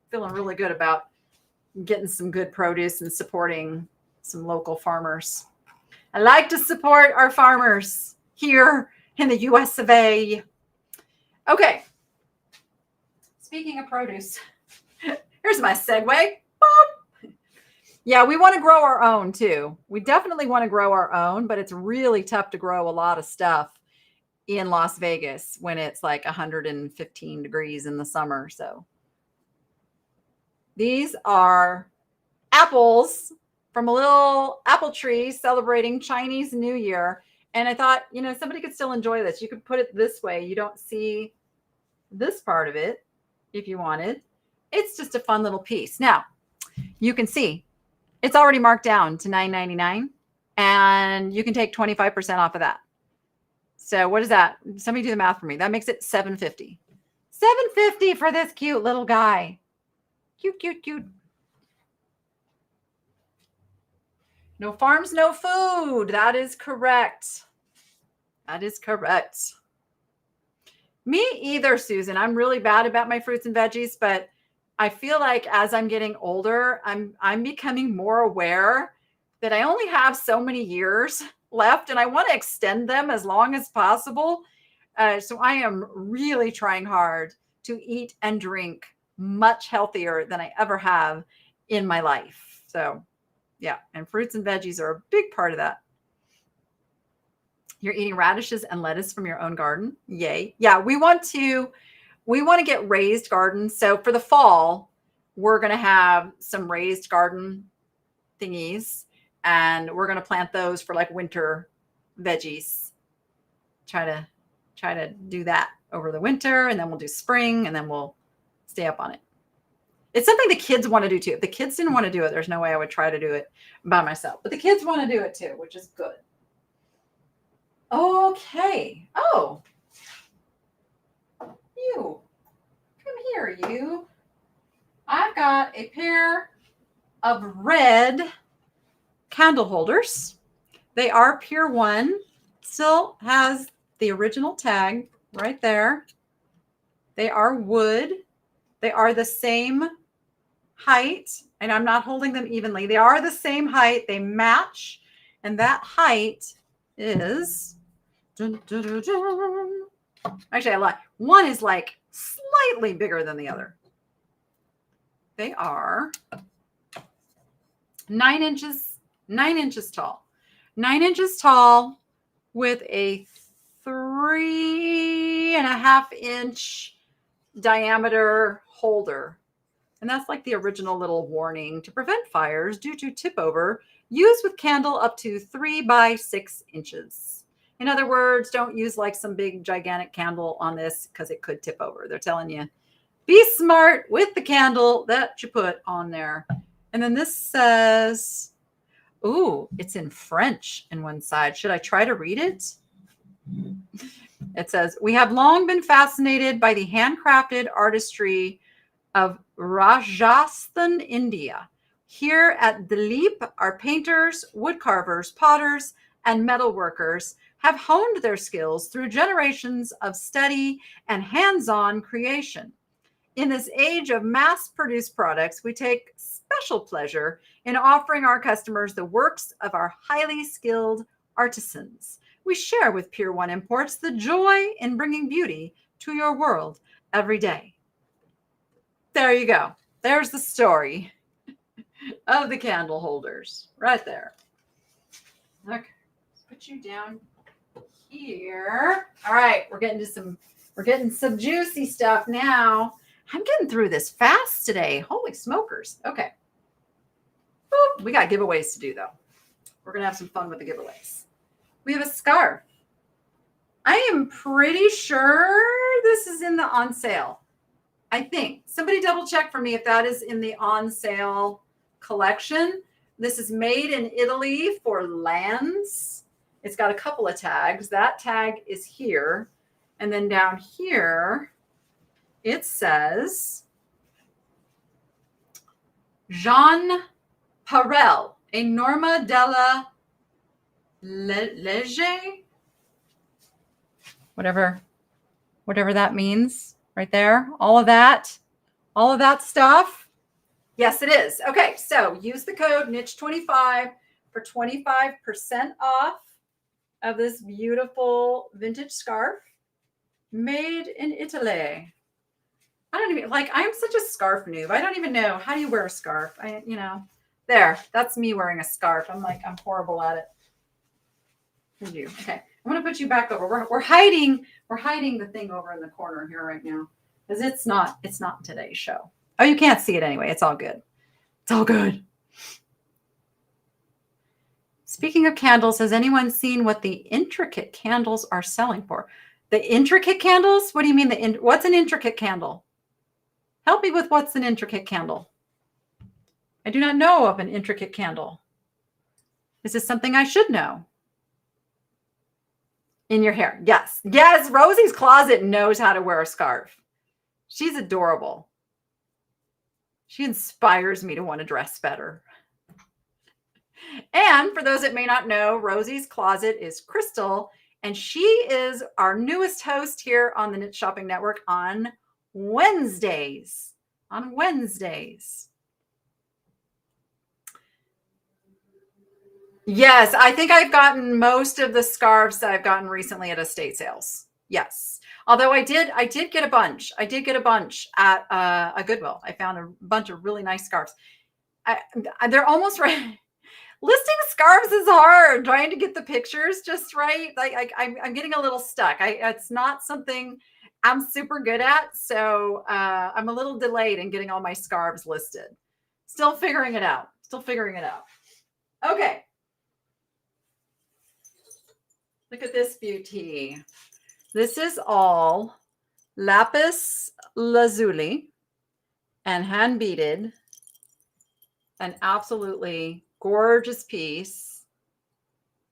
feeling really good about getting some good produce and supporting some local farmers. I like to support our farmers here in the US of A. Okay. Speaking of produce, here's my segue. Yeah, we want to grow our own too. We definitely want to grow our own, but it's really tough to grow a lot of stuff in Las Vegas when it's like 115 degrees in the summer. So these are apples from a little apple tree celebrating Chinese New Year. And I thought, you know, somebody could still enjoy this. You could put it this way. You don't see this part of it if you wanted. It's just a fun little piece. Now, you can see it's already marked down to $9.99, and you can take 25% off of that. So what is that? Somebody do the math for me. That makes it $7.50. $7.50 for this cute little guy. Cute, cute, cute. No farms, no food. That is correct. That is correct. Me either, Susan. I'm really bad about my fruits and veggies, but I feel like as I'm getting older, I'm becoming more aware that I only have so many years left, and I want to extend them as long as possible. So I am really trying hard to eat and drink much healthier than I ever have in my life. So yeah, and fruits and veggies are a big part of that. You're eating radishes and lettuce from your own garden. Yay. Yeah, we want to get raised gardens. So for the fall, we're going to have some raised garden thingies, and we're going to plant those for like winter veggies. Try to do that over the winter, and then we'll do spring, and then we'll stay up on it. It's something the kids want to do too. If the kids didn't want to do it, there's no way I would try to do it by myself. But the kids want to do it too, which is good. Okay. Oh, you. you. I've got a pair of red candle holders. They are Pure One. Still has the original tag right there. They are wood. They are the same height, and I'm not holding them evenly. They are the same height. They match, and that height is actually I lied. One is like slightly bigger than the other. They are 9 inches, 9 inches tall. 9 inches tall with a 3.5-inch diameter holder. And that's like the original little warning to prevent fires due to tip over. Use with candle up to 3 by 6 inches. In other words, don't use like some big gigantic candle on this because it could tip over. They're telling you, be smart with the candle that you put on there. And then this says, ooh, it's in French in one side. Should I try to read it? It says, we have long been fascinated by the handcrafted artistry of Rajasthan, India. Here at Dilip, our painters, wood carvers, potters, and metal workers have honed their skills through generations of study and hands-on creation. In this age of mass-produced products, we take special pleasure in offering our customers the works of our highly skilled artisans. We share with Pure One Imports the joy in bringing beauty to your world every day. There you go. There's the story of the candle holders right there. Okay, let's put you down here. All right, we're getting some juicy stuff now. I'm getting through this fast today. Holy smokers. Okay. Boop. We got giveaways to do though. We're going to have some fun with the giveaways. We have a scarf. I am pretty sure this is in the on sale. I think. Somebody double check for me if that is in the on sale collection. This is made in Italy for Lands. It's got a couple of tags. That tag is here. And then down here, it says Jean Parel, a Norma della Legge, whatever that means right there. All of that stuff. Yes, it is. Okay, so use the code NICHE25 for 25% off of this beautiful vintage scarf made in Italy. I don't even I'm such a scarf noob. I don't even know. How do you wear a scarf? There, that's me wearing a scarf. I'm horrible at it. Okay, I'm going to put you back over. We're hiding the thing over in the corner here right now because it's not today's show. Oh, you can't see it anyway. It's all good. It's all good. Speaking of candles, has anyone seen what the intricate candles are selling for? The intricate candles? What do you mean? What's an intricate candle? Help me with what's an intricate candle. I do not know of an intricate candle. Is this something I should know? In your hair. Yes. Yes. Rosie's Closet knows how to wear a scarf. She's adorable. She inspires me to want to dress better. And for those that may not know, Rosie's Closet is Crystal, and she is our newest host here on the Knit Shopping Network on Wednesdays. Yes, I think I've gotten most of the scarves that I've gotten recently at estate sales. Yes. Although I did get a bunch. I did get a bunch at a Goodwill. I found a bunch of really nice scarves. They're almost right. Listing scarves is hard. Trying to get the pictures just right. I'm getting a little stuck. It's not something I'm super good at. So I'm a little delayed in getting all my scarves listed. Still figuring it out. Okay. Look at this beauty. This is all lapis lazuli and hand beaded. An absolutely gorgeous piece.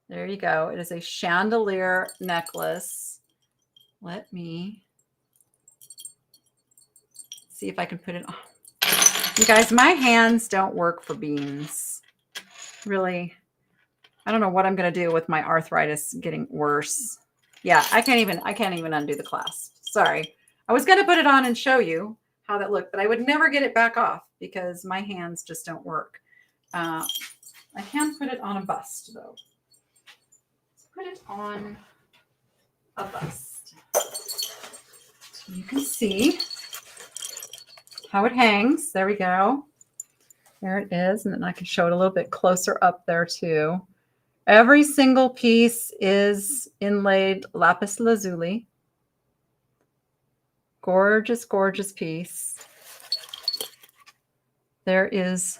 There you go. It is a chandelier necklace. Let me see if I can put it on. You guys, my hands don't work for beans. Really. I don't know what I'm going to do with my arthritis getting worse. Yeah, I can't even undo the clasp. Sorry. I was going to put it on and show you how that looked, but I would never get it back off because my hands just don't work. I can put it on a bust though. Let's put it on a bust. So you can see how it hangs. There we go. There it is. And then I can show it a little bit closer up there too. Every single piece is inlaid lapis lazuli. Gorgeous, gorgeous piece. There is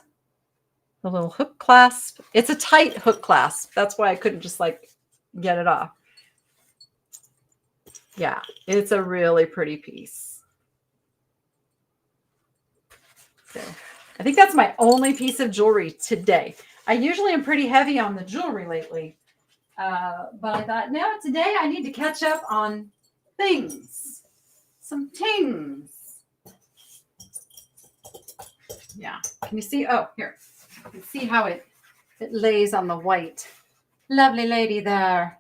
the little hook clasp. It's a tight hook clasp. That's why I couldn't just like get it off. Yeah, it's a really pretty piece. So I think that's my only piece of jewelry today. I usually am pretty heavy on the jewelry lately. But I thought, no, today I need to catch up on things. Some things. Yeah. Can you see? Oh, here. You can see how it lays on the white. Lovely lady there.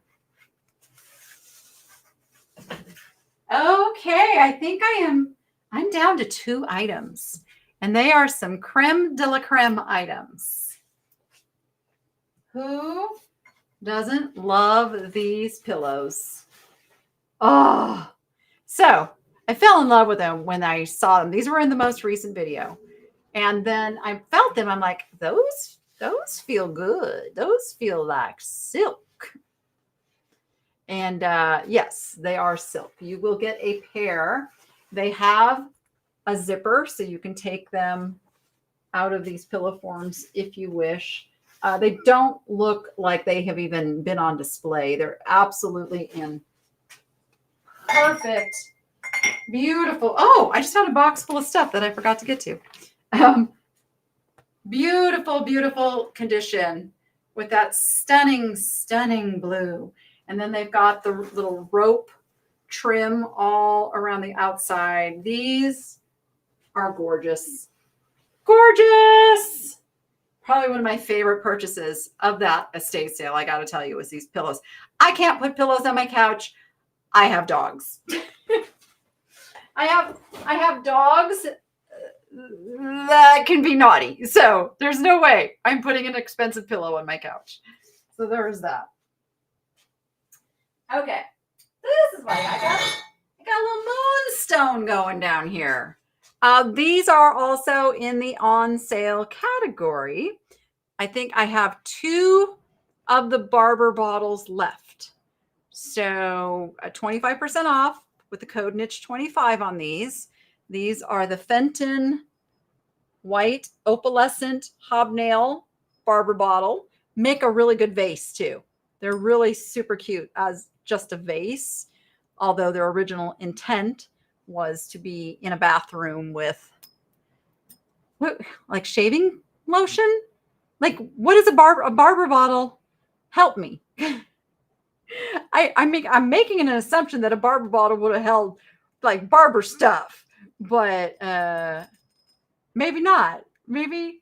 Okay, I think I'm down to 2 items. And they are some creme de la creme items. Who doesn't love these pillows? Oh, so I fell in love with them when I saw them. These were in the most recent video. And then I felt them. I'm like, those feel good. Those feel like silk. And yes, they are silk. You will get a pair. They have a zipper, so you can take them out of these pillow forms if you wish. They don't look like they have even been on display. They're absolutely in perfect, beautiful. Oh, I just found a box full of stuff that I forgot to get to. Beautiful, beautiful condition with that stunning, stunning blue. And then they've got the little rope trim all around the outside. These are gorgeous. Gorgeous. Probably one of my favorite purchases of that estate sale, I got to tell you, was these pillows. I can't put pillows on my couch. I have dogs. I have dogs that can be naughty. So there's no way I'm putting an expensive pillow on my couch. So there's that. Okay. This is what I got. I got a little moonstone going down here. These are also in the on sale category. I think I have 2 of the Barber bottles left. So 25% off with the code Niche25 on these. These are the Fenton White Opalescent Hobnail Barber bottle. Make a really good vase too. They're really super cute as just a vase, although their original intent was to be in a bathroom with like shaving lotion. Like, what is a barber bottle? Help me. I'm making an assumption that a barber bottle would have held like barber stuff, but maybe not. Maybe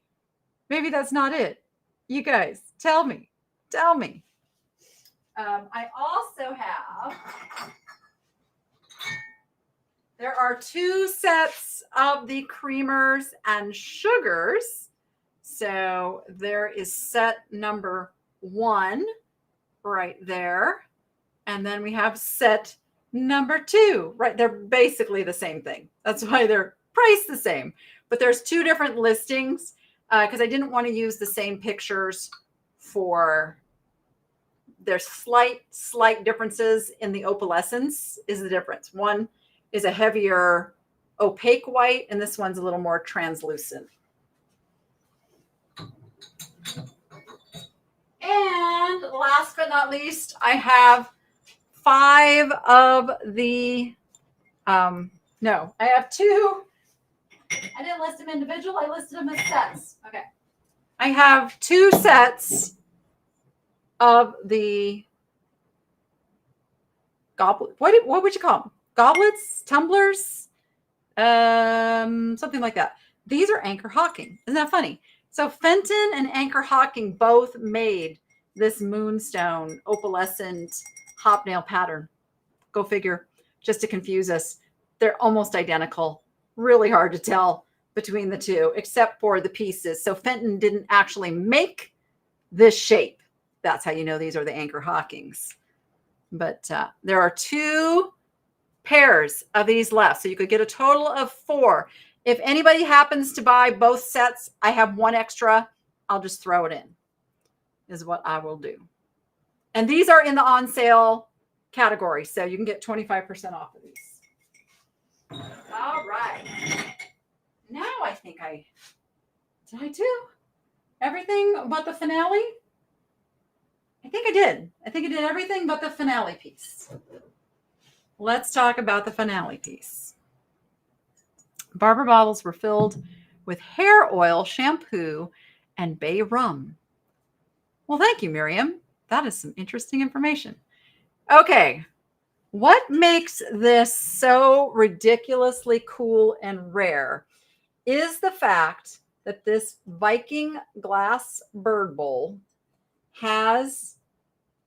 that's not it. You guys, tell me. I also have. There are 2 sets of the creamers and sugars. So there is set number 1 right there. And then we have set number 2, right? They're basically the same thing. That's why they're priced the same. But there's 2 different listings because I didn't want to use the same pictures for. There's slight differences in the opalescence is the difference. One is a heavier opaque white, and this one's a little more translucent. And last but not least, I have 5 of the, no, I have 2. I didn't list them individual. I listed them as sets. Okay. I have 2 sets of the goblet. What would you call them? Goblets, tumblers, Something like that. These are Anchor Hawking. Isn't that funny? So Fenton and Anchor Hawking both made this moonstone opalescent hobnail pattern. Go figure, just to confuse us. They're almost identical. Really hard to tell between the two, except for the pieces. So Fenton didn't actually make this shape. That's how you know these are the Anchor Hawkings. But there are 2 pairs of these left. So you could get a total of 4. If anybody happens to buy both sets, I have 1 extra. I'll just throw it in, is what I will do. And these are in the on sale category. So you can get 25% off of these. All right. Now I think did I do everything but the finale? I think I did. I think I did everything but the finale piece. Let's talk about the finale piece. Barber bottles were filled with hair oil, shampoo, and bay rum. Well, thank you, Miriam. That is some interesting information. Okay. What makes this so ridiculously cool and rare is the fact that this Viking glass bird bowl has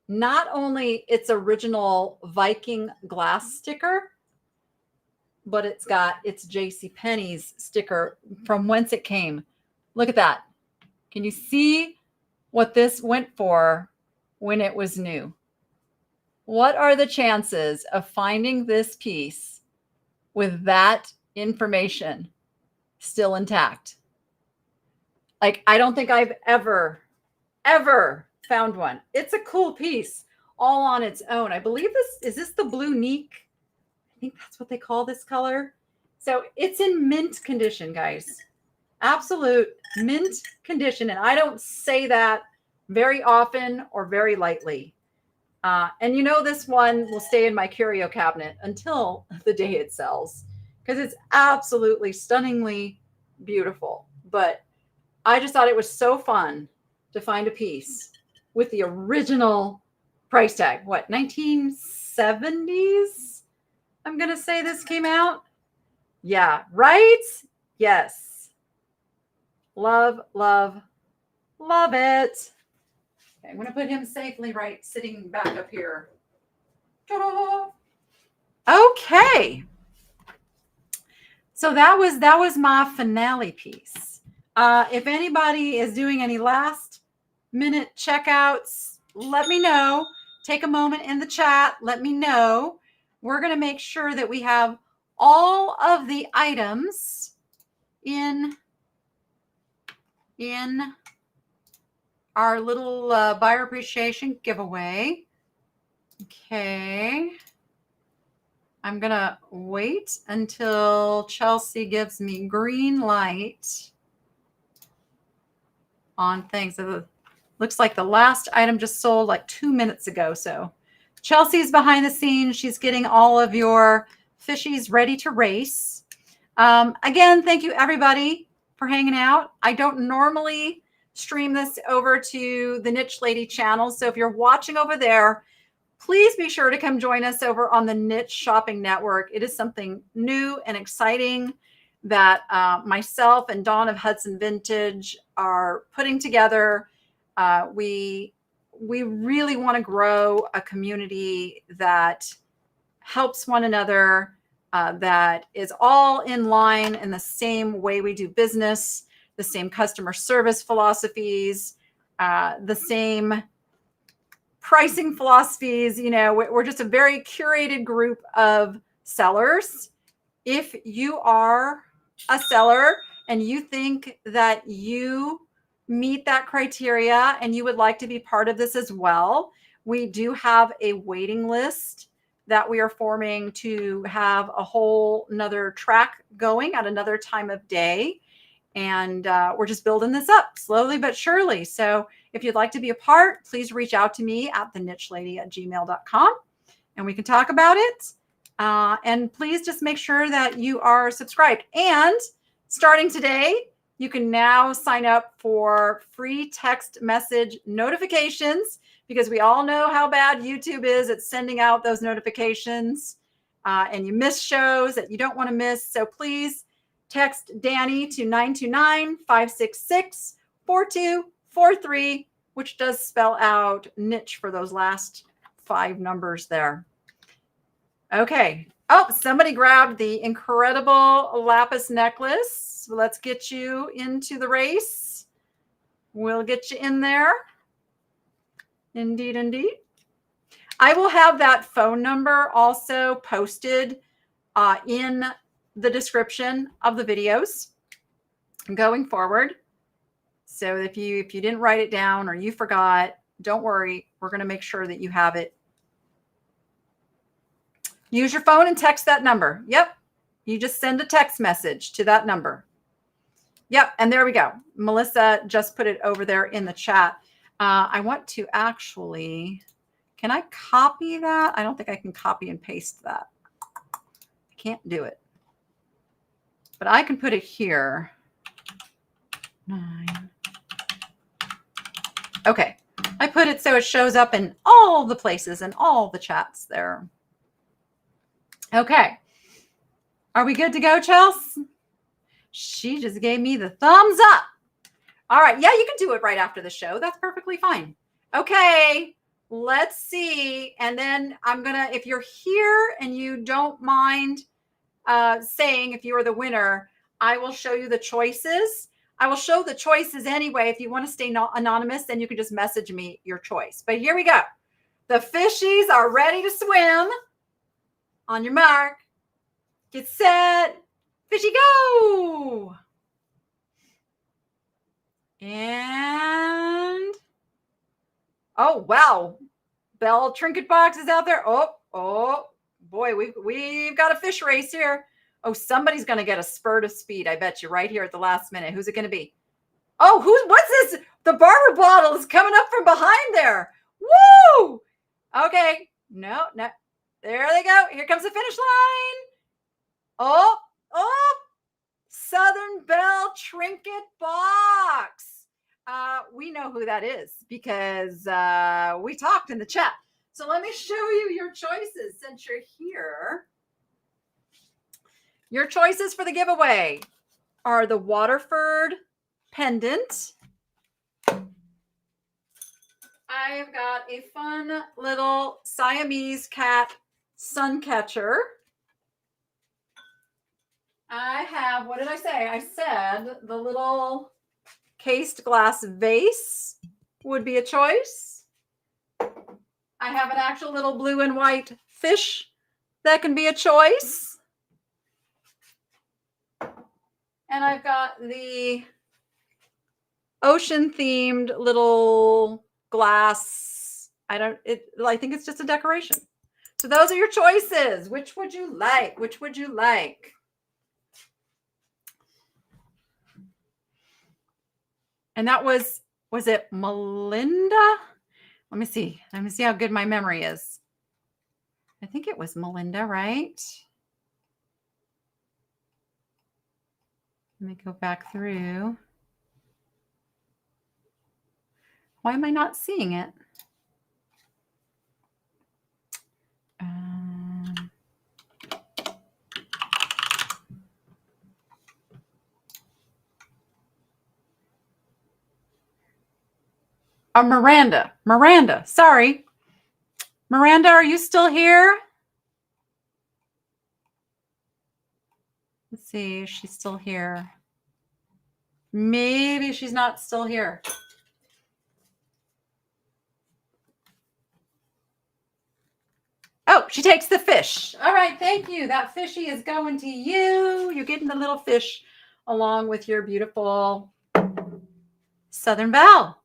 not only its original Viking glass sticker, but it's got its JCPenney's sticker from whence it came. Look at that. Can you see what this went for when it was new? What are the chances of finding this piece with that information still intact? Like, I don't think I've ever found one. It's a cool piece all on its own. I believe is this the blue neek? I think that's what they call this color. So it's in mint condition, guys. Absolute mint condition. And I don't say that very often or very lightly. And you know, this one will stay in my curio cabinet until the day it sells, because it's absolutely stunningly beautiful. But I just thought it was so fun to find a piece with the original price tag. What, 1970s? I'm going to say this came out. Yeah, right? Yes. Love, love, love it. Okay, I'm going to put him safely right sitting back up here. Ta-da! Okay. So that was my finale piece. If anybody is doing any last minute checkouts, let me know. Take a moment in the chat. Let me know. We're going to make sure that we have all of the items in our little buyer appreciation giveaway. Okay. I'm going to wait until Chelsea gives me green light on things. Looks like the last item just sold like 2 minutes ago. So Chelsea's behind the scenes. She's getting all of your fishies ready to race. Again, thank you everybody for hanging out. I don't normally stream this over to the Niche Lady channel. So if you're watching over there, please be sure to come join us over on the Niche Shopping Network. It is something new and exciting that myself and Dawn of Hudson Vintage are putting together. We really want to grow a community that helps one another, that is all in line in the same way we do business, the same customer service philosophies, the same pricing philosophies. You know, we're just a very curated group of sellers. If you are a seller and you think that you meet that criteria and you would like to be part of this as well, we do have a waiting list that we are forming to have a whole nother track going at another time of day. And we're just building this up slowly but surely. So if you'd like to be a part, please reach out to me at thenichelady@gmail.com and we can talk about it. And please just make sure that you are subscribed. And starting today, you can now sign up for free text message notifications, because we all know how bad YouTube is at sending out those notifications. and you miss shows that you don't want to miss. So please text Danny to 929-566-4243, which does spell out niche for those last 5 numbers there. Okay. Oh, somebody grabbed the incredible lapis necklace. Let's get you into the race. We'll get you in there. Indeed, indeed. I will have that phone number also posted in the description of the videos going forward. So if you didn't write it down or you forgot, don't worry. We're going to make sure that you have it. Use your phone and text that number. Yep. You just send a text message to that number. Yep. And there we go. Melissa just put it over there in the chat. I want to actually, can I copy that? I don't think I can copy and paste that. I can't do it. But I can put it here. 9. Okay. I put it so it shows up in all the places and all the chats there. Okay. Are we good to go, Chelsea? She just gave me the thumbs up. All right. Yeah, you can do it right after the show. That's perfectly fine. Okay. Let's see. And then I'm going to, if you're here and you don't mind saying if you are the winner, I will show you the choices. I will show the choices anyway. If you want to stay anonymous, then you can just message me your choice. But here we go. The fishies are ready to swim. On your mark, get set, fishy go. And, oh, wow. Bell trinket box is out there. Oh, boy, we've got a fish race here. Oh, somebody's going to get a spurt of speed, I bet you, right here at the last minute. Who's it going to be? Oh, what's this? The barber bottle is coming up from behind there. Woo! Okay. No. There they go. Here comes the finish line. Oh, Southern Belle Trinket Box. We know who that is because we talked in the chat. So let me show you your choices since you're here. Your choices for the giveaway are the Waterford pendant. I have got a fun little Siamese cat sun catcher. I have, what did I say? I said the little cased glass vase would be a choice. I have an actual little blue and white fish that can be a choice. And I've got the ocean themed little glass. I think it's just a decoration. So those are your choices. Which would you like? Which would you like? And that was it Melinda? Let me see how good my memory is. I think it was Melinda, right? Let me go back through. Why am I not seeing it? Miranda. Sorry. Miranda, are you still here? Let's see. Is she still here? Maybe she's not still here. Oh, she takes the fish. All right. Thank you. That fishy is going to you. You're getting the little fish along with your beautiful Southern Belle.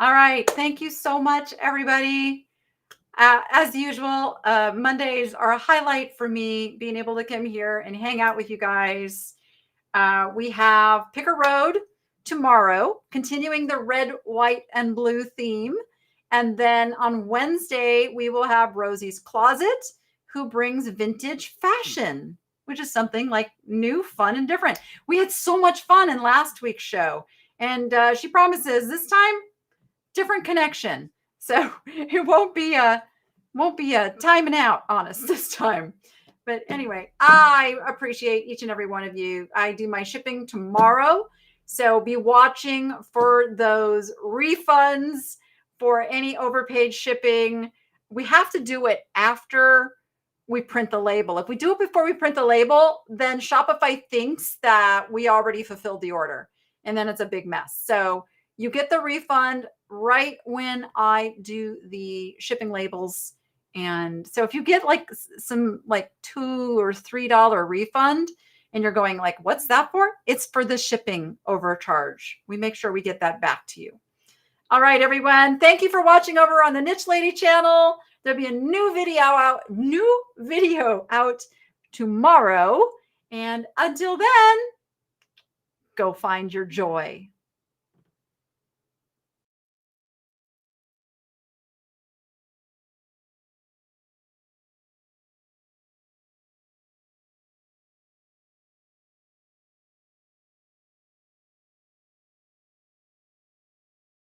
All right. Thank you so much, everybody. As usual, Mondays are a highlight for me, being able to come here and hang out with you guys. We have Pick a Road tomorrow, continuing the red, white, and blue theme. And then on Wednesday, we will have Rosie's Closet, who brings vintage fashion, which is something like new, fun, and different. We had so much fun in last week's show. And she promises this time, different connection. So it won't be a Won't be a timing out on us this time. But anyway, I appreciate each and every one of you. I do my shipping tomorrow. So be watching for those refunds for any overpaid shipping. We have to do it after we print the label. If we do it before we print the label, then Shopify thinks that we already fulfilled the order. And then it's a big mess. So you get the refund right when I do the shipping labels. And so if you get like some like $2 or $3 refund and you're going like, what's that for? It's for the shipping overcharge. We make sure we get that back to you. All right, everyone. Thank you for watching over on the Niche Lady channel. There'll be a new video out tomorrow. And until then, go find your joy.